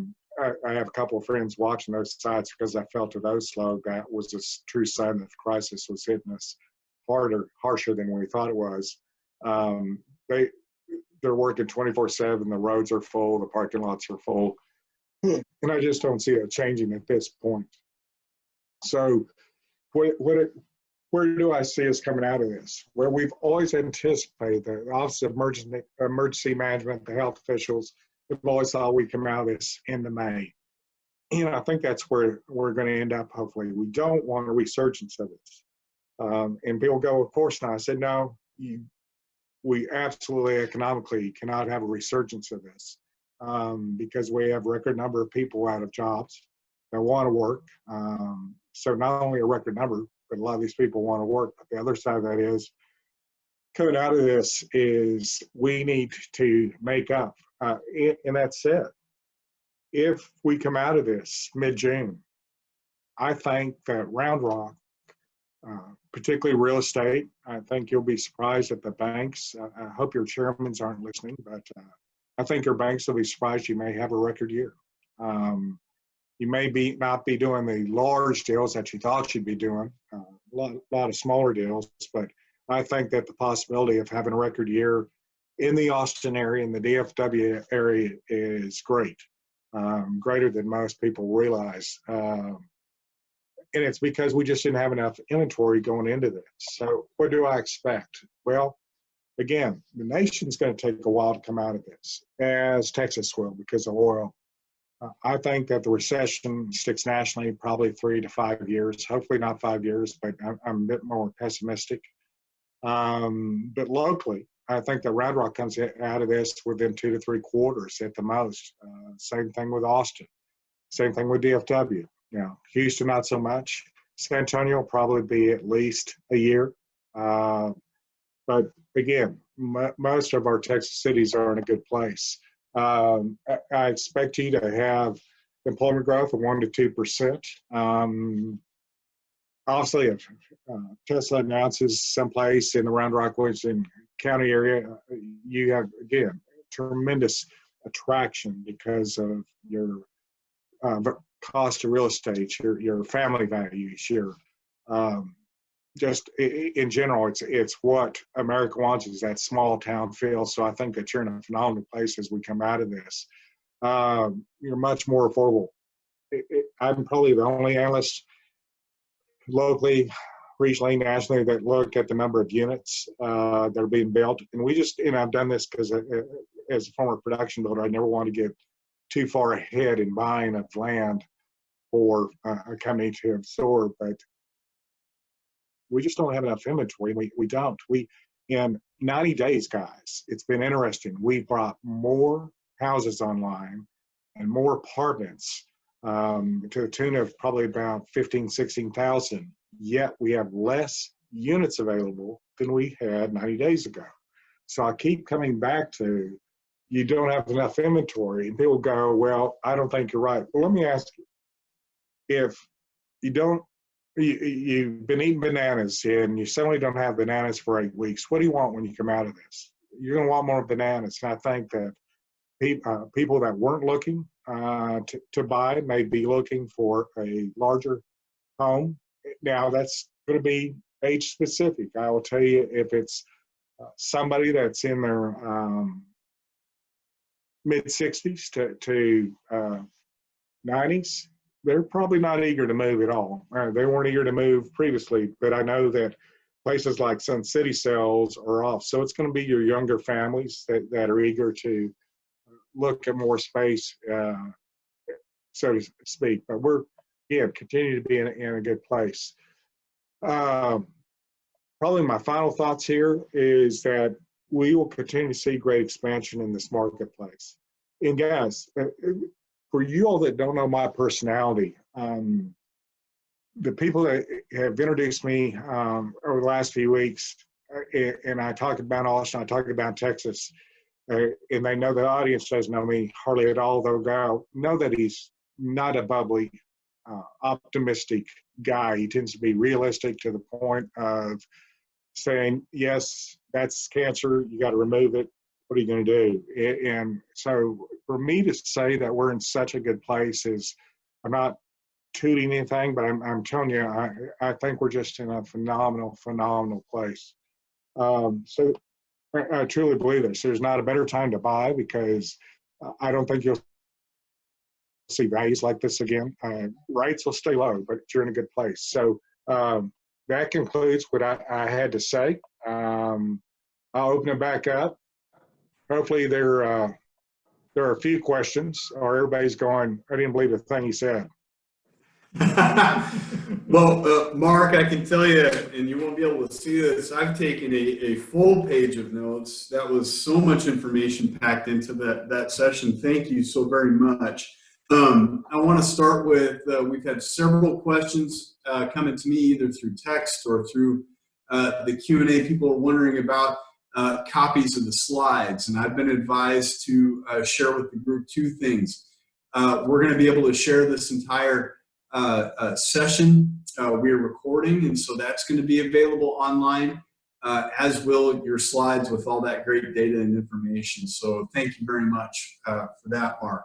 have a couple of friends watching those sites because I felt to those slow. That was a true sign that the crisis was hitting us harsher than we thought it was. They're working 24/7. The roads are full. The parking lots are full. And I just don't see it changing at this point. So where do I see us coming out of this? Where we've always anticipated, the Office of Emergency Management, the health officials, we've always thought we'd come out of this into May. And I think that's where we're going to end up, hopefully. We don't want a resurgence of this. And people go, of course not. I said, no, we absolutely economically cannot have a resurgence of this because we have a record number of people out of jobs that want to work. So not only a record number, but a lot of these people want to work. But the other side of that is, coming out of this is we need to make up. And that said, if we come out of this mid-June, I think that Round Rock, particularly real estate, I think you'll be surprised at the banks. I hope your chairmans aren't listening, but I think your banks will be surprised you may have a record year. You may not be doing the large deals that you thought you'd be doing, a lot of smaller deals, but I think that the possibility of having a record year in the Austin area, in the DFW area, is great, greater than most people realize. it's because we just didn't have enough inventory going into this. So what do I expect? Well, again, the nation's going to take a while to come out of this, as Texas will because of oil. I think that the recession sticks nationally probably 3 to 5 years, hopefully not 5 years, but I'm a bit more pessimistic. But locally, I think that Round Rock comes out of this within 2 to 3 quarters at the most. Same thing with Austin. Same thing with DFW. Houston, not so much. San Antonio will probably be at least a year. But again, most of our Texas cities are in a good place. I expect you to have employment growth of 1 to 2%. Obviously, if Tesla announces someplace in the Round Rock, Williamson County area, you have, again, tremendous attraction because of your cost of real estate, your family values, your just in general, it's what America wants is that small town feel. So I think that you're in a phenomenal place as we come out of this. You're much more affordable. I'm probably the only analyst locally, regionally, nationally that look at the number of units that are being built. And I've done this because as a former production builder, I never want to get too far ahead in buying of land for a company to absorb, but we just don't have enough inventory. We don't. In 90 days, guys, it's been interesting. We brought more houses online and more apartments to the tune of probably about 15, 16,000. Yet we have less units available than we had 90 days ago. So I keep coming back to, you don't have enough inventory. And people go, well, I don't think you're right. Well, let me ask you, if you don't, you've been eating bananas and you suddenly don't have bananas for 8 weeks. What do you want when you come out of this? You're going to want more bananas. And I think that people that weren't looking to buy may be looking for a larger home. Now, that's going to be age specific. I will tell you, if it's somebody that's in their mid-60s to 90s, they're probably not eager to move at all. They weren't eager to move previously, but I know that places like Sun City sales are off. So it's going to be your younger families that are eager to look at more space, so to speak. But we're, continue to be in a good place. Probably my final thoughts here is that we will continue to see great expansion in this marketplace. And guys, for you all that don't know my personality, the people that have introduced me over the last few weeks, and I talk about Austin, I talk about Texas, and they know the audience doesn't know me hardly at all, they'll know that he's not a bubbly, optimistic guy. He tends to be realistic to the point of saying, yes, that's cancer, you got to remove it. What are you going to do? And so for me to say that we're in such a good place is, I'm not tooting anything, but I'm telling you, I think we're just in a phenomenal place. So I truly believe this. There's not a better time to buy because I don't think you'll see values like this again. Rates will stay low, but you're in a good place. So that concludes what I had to say. I'll open it back up. Hopefully there are a few questions, or everybody's going, I didn't believe a thing he said. Well, Mark, I can tell you, and you won't be able to see this, I've taken a full page of notes. That was so much information packed into that session. Thank you so very much. I want to start with, we've had several questions coming to me either through text or through the Q&A. People are wondering about copies of the slides, and I've been advised to share with the group 2 things. We're going to be able to share this entire session we're recording, and so that's going to be available online, as will your slides with all that great data and information. So thank you very much for that, Mark.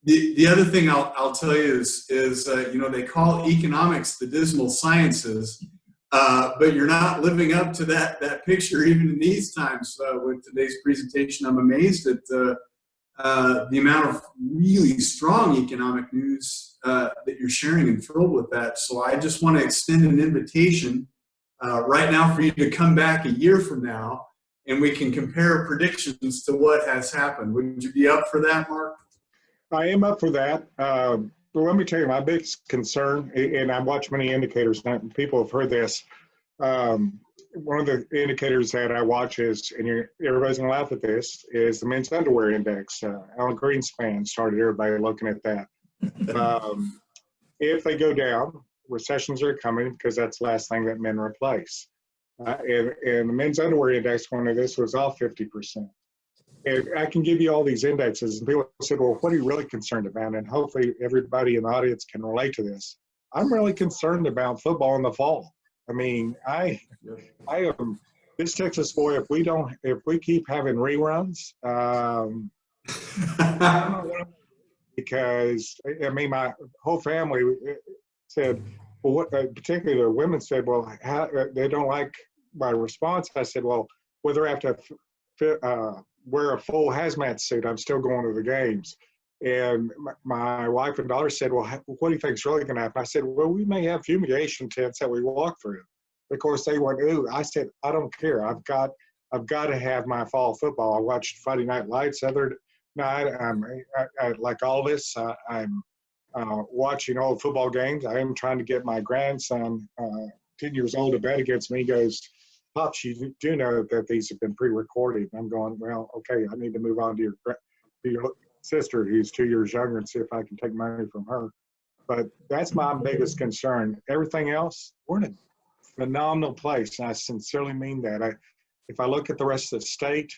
The other thing I'll tell you is they call economics the dismal sciences, but you're not living up to that picture even in these times with today's presentation. I'm amazed at the amount of really strong economic news that you're sharing, and thrilled with that. So I just want to extend an invitation right now for you to come back a year from now, and we can compare predictions to what has happened. Would you be up for that, Mark? I am up for that. But let me tell you, my biggest concern, and I've watched many indicators, and people have heard this. One of the indicators that I watch is, and everybody's gonna laugh at this, is the men's underwear index. Alan Greenspan started everybody looking at that. If they go down, recessions are coming because that's the last thing that men replace. And the men's underwear index, one of this was off 50%. And I can give you all these indexes, and people said, well, what are you really concerned about? And hopefully everybody in the audience can relate to this. I'm really concerned about football in the fall. I mean, I am this Texas boy. If we keep having reruns, because I mean, my whole family said, well, particularly the women said, well, they don't like my response. I said, well, whether I have to wear a full hazmat suit, I'm still going to the games. And my wife and daughter said, well, what do you think is really going to happen? I said, well, we may have fumigation tents that we walk through. Of course, they went, ooh. I said, I don't care. I've got to have my fall football. I watched Friday Night Lights the other night. I like all this. I'm watching old football games. I am trying to get my grandson, 10 years old, to bet against me. He goes, Pops, you do know that these have been pre-recorded. And I'm going, well, okay, I need to move on to your sister, who's 2 years younger, and see if I can take money from her. But that's my biggest concern. Everything else, we're in a phenomenal place, and I sincerely mean that. If I look at the rest of the state,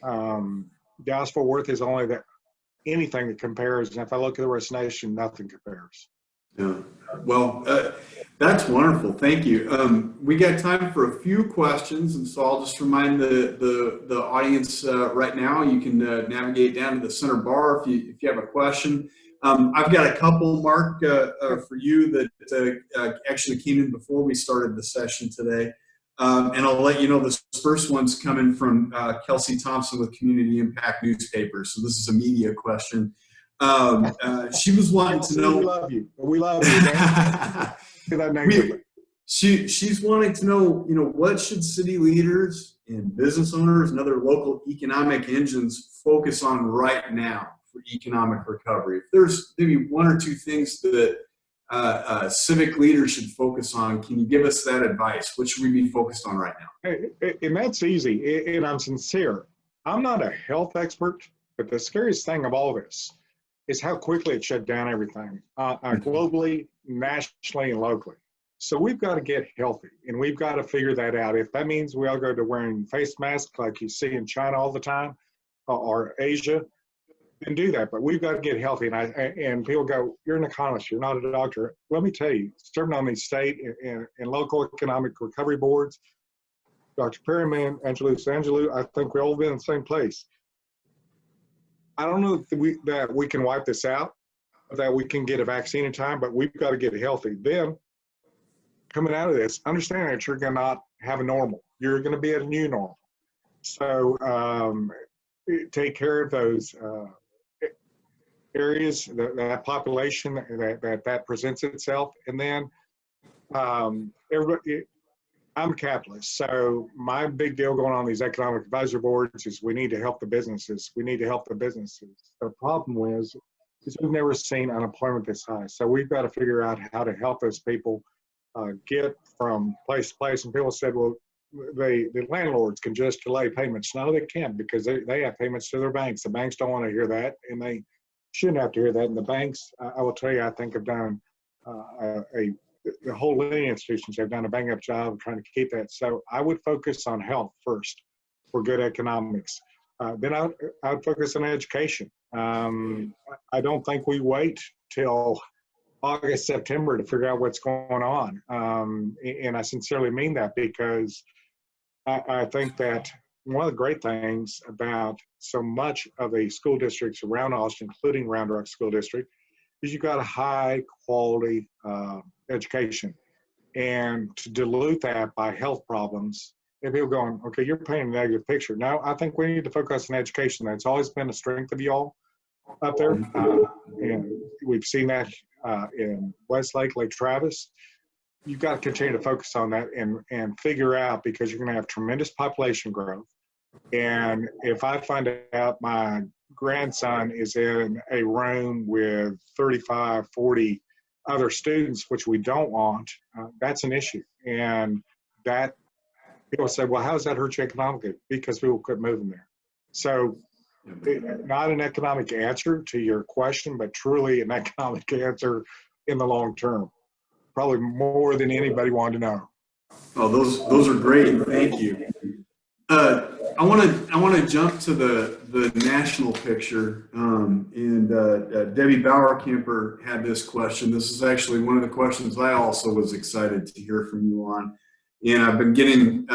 Dallas-Fort Worth is only anything that compares, and if I look at the rest of the nation, nothing compares. Yeah. Well, that's wonderful. Thank you. We got time for a few questions, and so I'll just remind the audience right now. You can navigate down to the center bar if you have a question. I've got a couple, Mark, for you that actually came in before we started the session today, and I'll let you know this first one's coming from Kelsey Thompson with Community Impact Newspapers. So this is a media question. She was wanting to know. We love you. We love you. She's wanting to know, what should city leaders and business owners and other local economic engines focus on right now for economic recovery? If there's maybe one or two things that civic leaders should focus on, can you give us that advice? What should we be focused on right now? And that's easy, and I'm sincere. I'm not a health expert, but the scariest thing of all this is how quickly it shut down everything, globally, nationally, and locally. So we've got to get healthy, and we've got to figure that out. If that means we all go to wearing face masks like you see in China all the time, or Asia, then do that. But we've got to get healthy. And people go, you're an economist, you're not a doctor. Let me tell you, serving on these state and local economic recovery boards, Dr. Perryman, Angelou, I think we all been in the same place. I don't know that we can wipe this out, that we can get a vaccine in time, but we've got to get healthy. Then, coming out of this, understand that you're going to not have a normal. You're going to be at a new normal. So take care of those areas, that population that presents itself. And then everybody, I'm a capitalist, so my big deal going on these economic advisory boards is we need to help the businesses. We need to help the businesses. The problem is we've never seen unemployment this high. So we've got to figure out how to help those people get from place to place. And people said, well, the landlords can just delay payments. No, they can't, because they have payments to their banks. The banks don't want to hear that, and they shouldn't have to hear that. And the banks, I will tell you, I think have done the whole lending institutions have done a bang up job of trying to keep that. So I would focus on health first for good economics. Then I would focus on education. I don't think we wait till August, September to figure out what's going on. And I sincerely mean that, because I think that one of the great things about so much of the school districts around Austin, including Round Rock School District, is you've got a high quality education. And to dilute that by health problems And people going, okay, you're painting a negative picture. No, I think we need to focus on education. That's always been a strength of y'all up there. And we've seen that in Westlake, Lake Travis. You've got to continue to focus on that and figure out, because you're going to have tremendous population growth. And if I find out my grandson is in a room with 35, 40 other students, which we don't want, that's an issue. And that people say, well, how does that hurt you economically? Because people quit moving there. So not an economic answer to your question, but truly an economic answer in the long term. Probably more than anybody wanted to know. Oh, those are great. Thank you. I want to jump to the national picture. Debbie Bauer-Camper had this question. This is actually one of the questions I also was excited to hear from you on. And I've been getting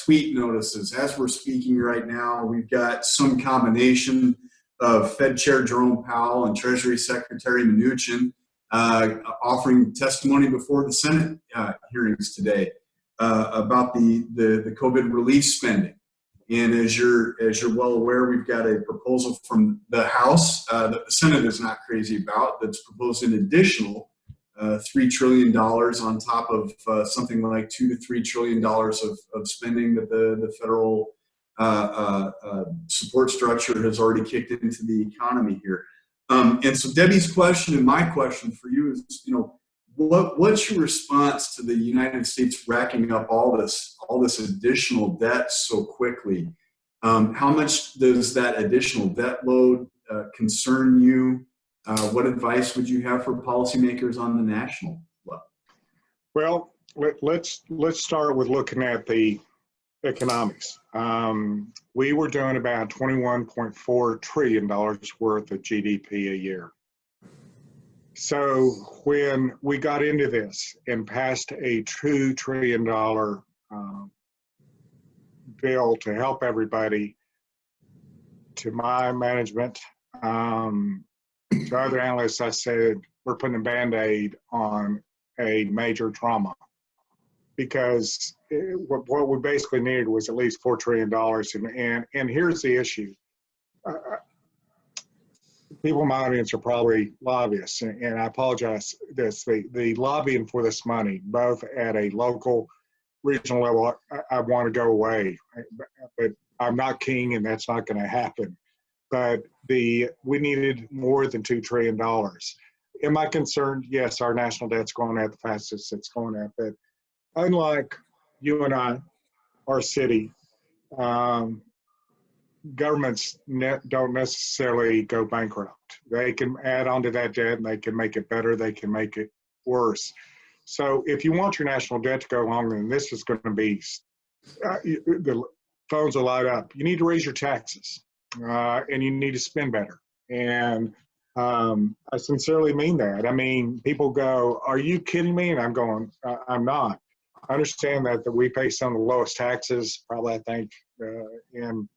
tweet notices as we're speaking right now. We've got some combination of Fed Chair Jerome Powell and Treasury Secretary Mnuchin offering testimony before the Senate hearings today about the COVID relief spending. And as you're well aware, we've got a proposal from the House that the Senate is not crazy about, that's proposed an additional $3 trillion on top of something like $2 to $3 trillion of spending that the federal support structure has already kicked into the economy here. And so Debbie's question and my question for you is, what's your response to the United States racking up all this additional debt so quickly? How much does that additional debt load concern you? What advice would you have for policymakers on the national level? Well, let's start with looking at the economics. We were doing about $21.4 trillion worth of GDP a year. So when we got into this and passed a $2 trillion bill to help everybody, to my management, to other analysts, I said, we're putting a Band-Aid on a major trauma, because what we basically needed was at least $4 trillion. And here's the issue. People in my audience are probably lobbyists, and I apologize this. The lobbying for this money, both at a local, regional level, I want to go away, but I'm not king, and that's not going to happen. But we needed more than $2 trillion. Am I concerned? Yes, our national debt's going at the fastest it's going at. But unlike you and I, our city, governments don't necessarily go bankrupt. They can add on to that debt, and they can make it better. They can make it worse. So if you want your national debt to go longer, then this is going to be, the phones will light up. You need to raise your taxes, and you need to spend better. And I sincerely mean that. I mean, people go, are you kidding me? And I'm going, I'm not. I understand that we pay some of the lowest taxes, probably, I think, in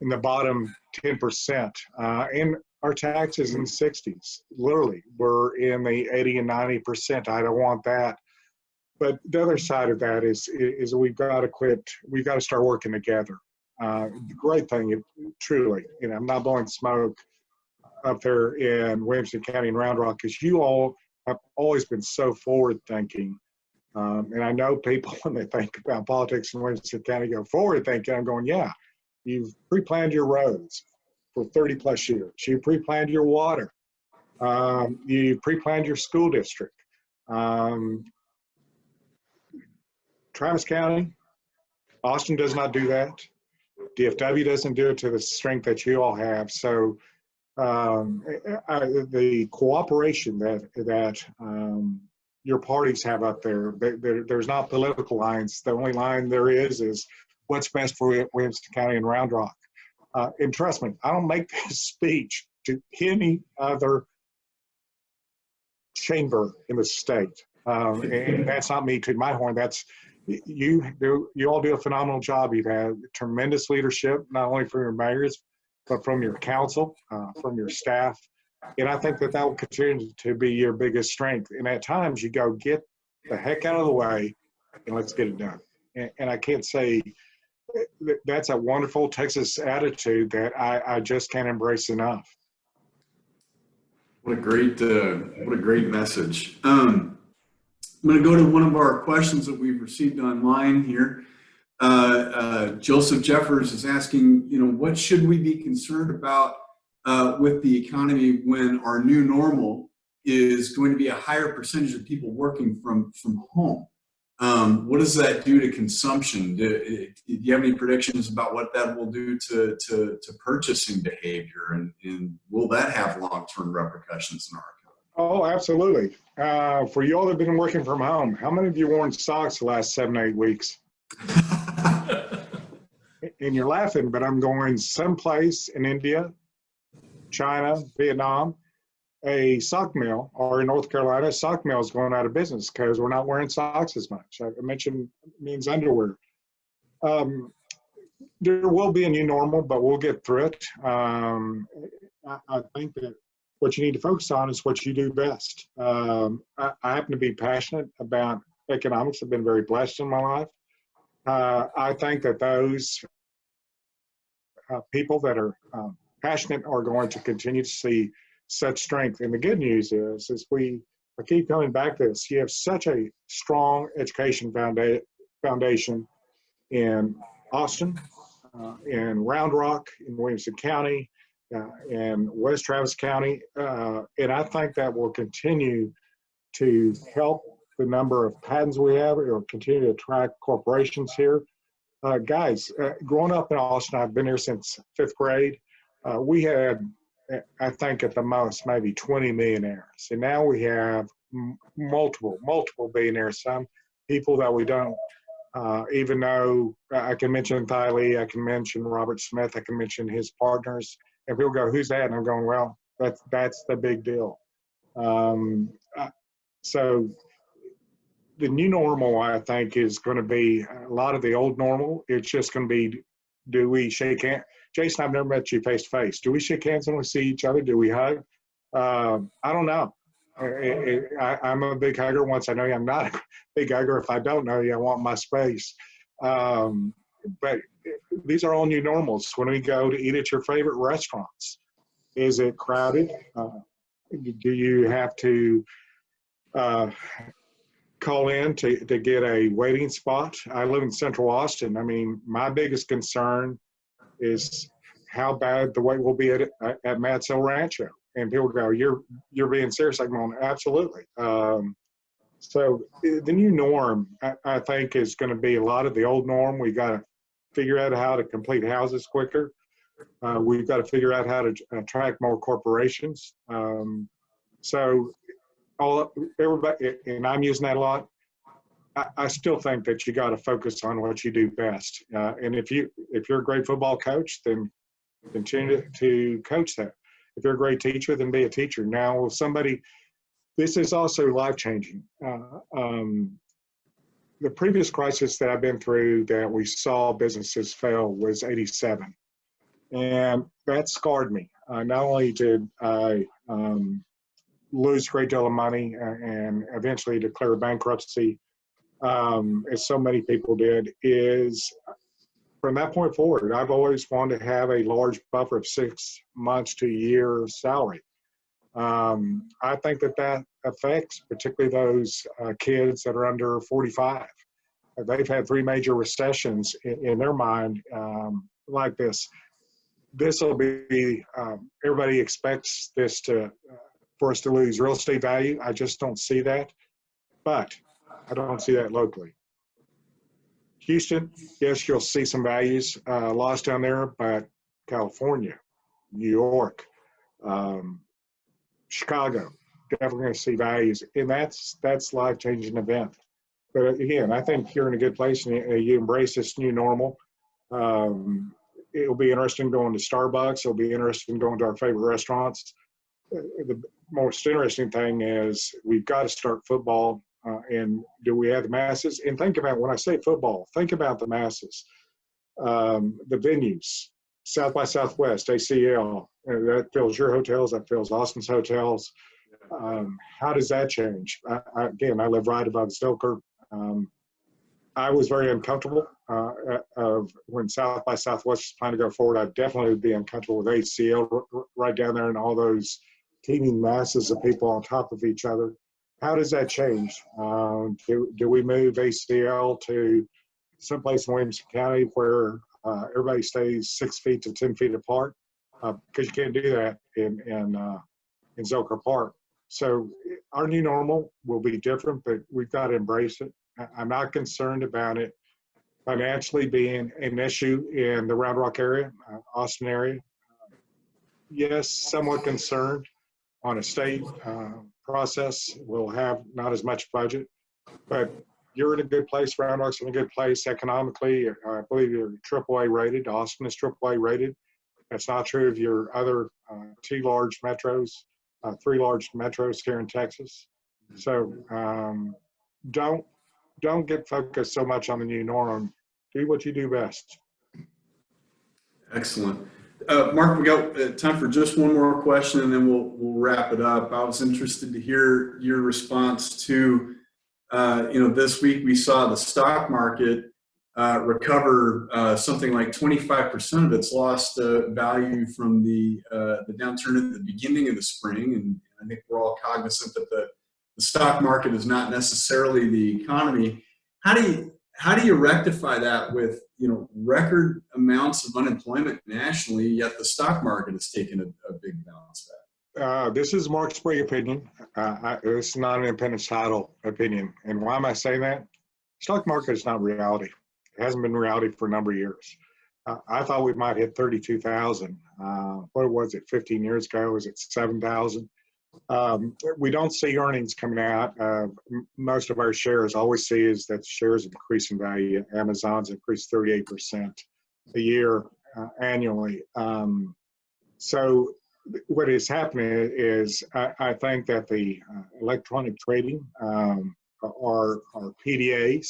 the bottom 10%. And our taxes in the 60s, literally, we're in the 80 and 90%. I don't want that. But the other side of that is we've got to quit. We've got to start working together. The great thing, truly, I'm not blowing smoke up there in Williamson County and Round Rock, is you all have always been so forward thinking. And I know people, when they think about politics in Williamson County, go forward thinking. I'm going, yeah, you've pre-planned your roads for 30 plus years. You pre-planned your water. You pre-planned your school district. Travis County, Austin does not do that. DFW doesn't do it to the strength that you all have. So the cooperation that your parties have up there, there's not political lines. The only line there is what's best for Williamson County and Round Rock. And trust me, I don't make this speech to any other chamber in the state. And that's not me tooting my horn. That's you all do a phenomenal job. You've had tremendous leadership, not only from your mayors, but from your council, from your staff. And I think that will continue to be your biggest strength. And at times you go, get the heck out of the way and let's get it done. And I can't say that's a wonderful Texas attitude that I just can't embrace enough. What a great message. I'm going to go to one of our questions that we've received online here. Joseph Jeffers is asking, what should we be concerned about with the economy when our new normal is going to be a higher percentage of people working from home? What does that do to consumption? Do you have any predictions about what that will do to purchasing behavior, and will that have long-term repercussions in our economy? Oh, absolutely. For you all that have been working from home, how many of you worn socks the last 7-8 weeks? And you're laughing, but I'm going someplace in India, China, Vietnam, a sock mill, or in North Carolina, a sock mill is going out of business because we're not wearing socks as much. I mentioned means underwear. There will be a new normal, but we'll get through it. I think that what you need to focus on is what you do best. I happen to be passionate about economics. I've been very blessed in my life. I think that those people that are passionate are going to continue to see such strength. And the good news is I keep coming back to this, you have such a strong education foundation in Austin, in Round Rock, in Williamson County, in West Travis County. And I think that will continue to help the number of patents we have. It will continue to attract corporations here. Guys, growing up in Austin, I've been here since 5th grade. We had, I think at the most, maybe 20 millionaires. And now we have multiple billionaires. Some people that we don't even know. I can mention Thiley, I can mention Robert Smith, I can mention his partners. And people go, who's that? And I'm going, well, that's the big deal. So the new normal, I think, is going to be a lot of the old normal. It's just going to be, do we shake hands? Jason, I've never met you face to face. Do we shake hands when we see each other? Do we hug? I don't know. I'm a big hugger. Once I know you, I'm not a big hugger. If I don't know you, I want my space. But these are all new normals. When we go to eat at your favorite restaurants, is it crowded? Do you have to call in to get a waiting spot? I live in Central Austin. I mean, my biggest concern is how bad the wait will be at Matt's El Rancho. And people go, you're being serious. I'm going, absolutely. So the new norm, I think, is going to be a lot of the old norm. We got to figure out how to complete houses quicker. We've got to figure out how to attract more corporations. So everybody, and I'm using that a lot, I still think that you got to focus on what you do best. And if you're a great football coach, then continue to coach that. If you're a great teacher, then be a teacher. Now, this is also life-changing. The previous crisis that I've been through that we saw businesses fail was '87. And that scarred me. Not only did I lose a great deal of money and eventually declare bankruptcy, as so many people did, is from that point forward, I've always wanted to have a large buffer of 6 months to a year salary. I think that affects particularly those kids that are under 45. They've had 3 major recessions in their mind like this. This will be, everybody expects this for us to lose real estate value. I just don't see that, but I don't see that locally. Houston, yes, you'll see some values lost down there, but California, New York, Chicago, definitely going to see values, and that's life-changing event. But again, I think you're in a good place, and you embrace this new normal. It'll be interesting going to Starbucks. It'll be interesting going to our favorite restaurants. The most interesting thing is we've got to start football. And do we have the masses? And think about, when I say football, think about the masses. The venues, South by Southwest, ACL, that fills your hotels, that fills Austin's hotels. How does that change? Again, I live right above Zilker. I was very uncomfortable of when South by Southwest was planning to go forward. I'd definitely be uncomfortable with ACL right down there and all those teeming masses of people on top of each other. How does that change? Do we move ACL to someplace in Williamson County where everybody stays 6 feet to 10 feet apart? Because you can't do that in Zilker Park. So our new normal will be different, but we've got to embrace it. I'm not concerned about it financially being an issue in the Round Rock area, Austin area. Yes, somewhat concerned on a state process. We'll have not as much budget, but you're in a good place. Round Rock's in a good place economically. I believe you're AAA rated. Austin is AAA rated. That's not true of your other 2 large metros, 3 large metros here in Texas. So don't get focused so much on the new norm. Do what you do best. Excellent. Mark, we got time for just one more question, and then we'll wrap it up. I was interested to hear your response to, this week we saw the stock market recover something like 25% of its lost value from the downturn at the beginning of the spring. And I think we're all cognizant that the stock market is not necessarily the economy. How do you rectify that with record amounts of unemployment nationally, yet the stock market has taken a big bounce back? This is Mark Sprague opinion. It's not an independent title opinion. And why am I saying that? Stock market is not reality. It hasn't been reality for a number of years. I thought we might hit 32,000. What was it, 15 years ago? Was it 7,000? We don't see earnings coming out. Most of our shares, all we see is that shares increase in value. Amazon's increased 38% a year annually. So what is happening is I think that the electronic trading, our PDAs,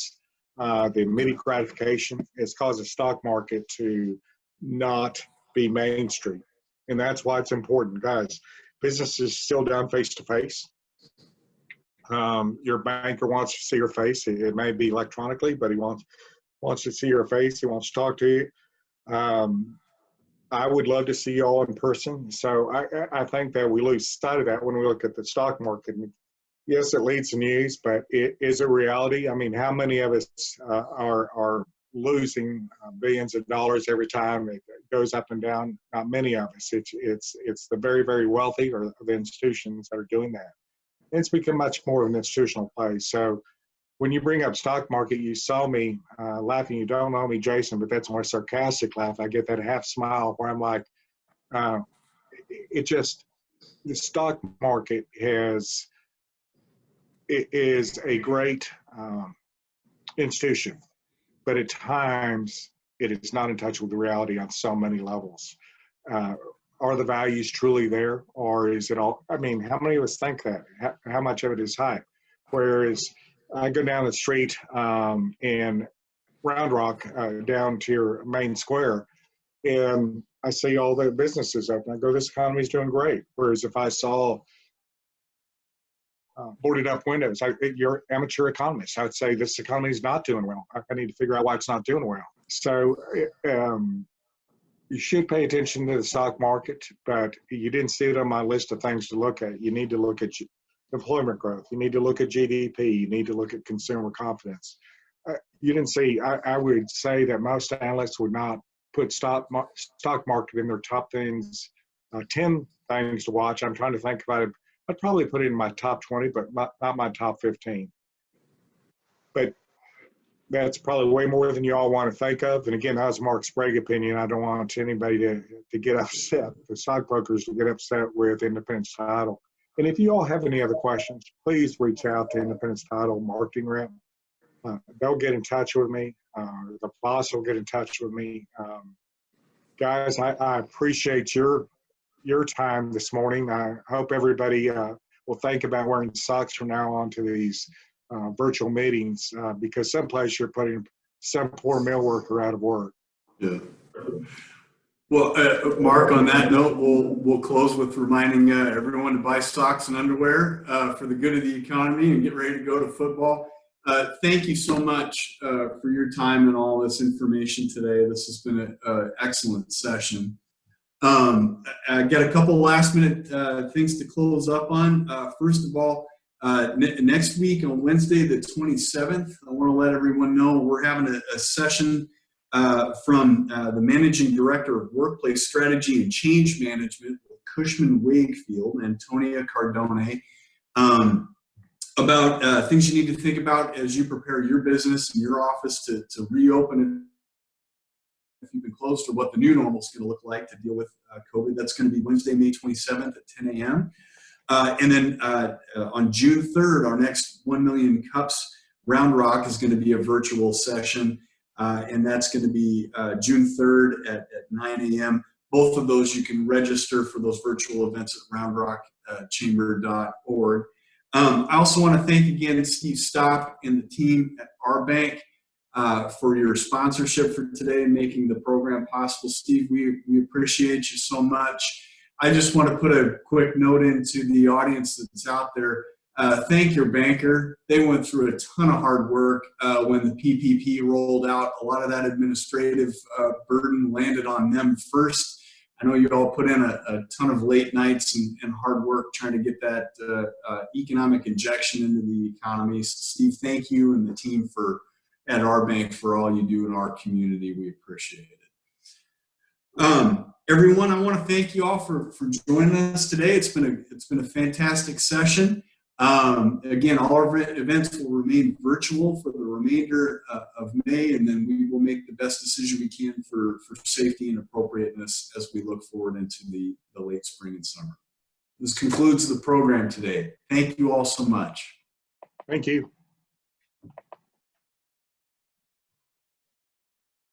the immediate gratification has caused the stock market to not be mainstream. And that's why it's important, guys. Business is still done face-to-face. Your banker wants to see your face. It may be electronically, but he wants to see your face. He wants to talk to you. I would love to see you all in person. So I think that we lose sight of that when we look at the stock market. Yes, it leads to news, but is it reality? I mean, how many of us are losing billions of dollars every time it goes up and down? Not many of us. It's the very, very wealthy or the institutions that are doing that. It's become much more of an institutional play. So when you bring up stock market, you saw me laughing. You don't know me, Jason, but that's more sarcastic laugh. I get that half smile where I'm like, the stock market is a great institution, but at times it is not in touch with the reality on so many levels. Are the values truly there, or is it all? I mean, how many of us think that? How much of it is hype? Whereas I go down the street in Round Rock, down to your main square, and I see all the businesses open. I go, this economy is doing great. Whereas if I saw boarded up windows, you're amateur economist, I would say this economy is not doing well. I need to figure out why it's not doing well. So you should pay attention to the stock market, but you didn't see it on my list of things to look at. You need to look at employment growth. You need to look at GDP. You need to look at consumer confidence. You didn't see, I would say that most analysts would not put stock market in their top things, 10 things to watch. I'm trying to think about it. I'd probably put it in my top 20, but not my top 15. But that's probably way more than you all want to think of. And again, that was Mark Sprague opinion. I don't want anybody to get upset. The stockbrokers will get upset with Independence Title. And if you all have any other questions, please reach out to Independence Title marketing rep. They'll get in touch with me. The boss will get in touch with me. Guys, I appreciate your time this morning. I hope everybody will think about wearing socks from now on to these virtual meetings because someplace you're putting some poor mail worker out of work. Yeah. Well, Mark, on that note, we'll close with reminding everyone to buy socks and underwear for the good of the economy and get ready to go to football. Thank you so much for your time and all this information today. This has been an excellent session. I got a couple last minute things to close up on. First of all, next week on Wednesday, the 27th, I want to let everyone know we're having a session from the Managing Director of Workplace Strategy and Change Management with Cushman Wakefield, Antonia Cardone, about things you need to think about as you prepare your business and your office to reopen if you've been closed, or what the new normal is going to look like to deal with COVID. That's going to be Wednesday, May 27th at 10 a.m. And then on June 3rd, our next 1 Million Cups Round Rock is going to be a virtual session, and that's going to be June 3rd at 9 a.m. Both of those you can register for those virtual events at roundrockchamber.org. I also want to thank again Steve Stock and the team at our bank for your sponsorship for today and making the program possible. Steve, we appreciate you so much. I just want to put a quick note into the audience that's out there. Thank your banker. They went through a ton of hard work when the PPP rolled out. A lot of that administrative burden landed on them first. I know you all put in a ton of late nights and hard work trying to get that economic injection into the economy. So Steve, thank you and the team at our bank for all you do in our community. We appreciate it. Everyone, I want to thank you all for joining us today. It's been a fantastic session. Again, all our events will remain virtual for the remainder of May, and then we will make the best decision we can for safety and appropriateness as we look forward into the late spring and summer. This concludes the program today. Thank you all so much. Thank you.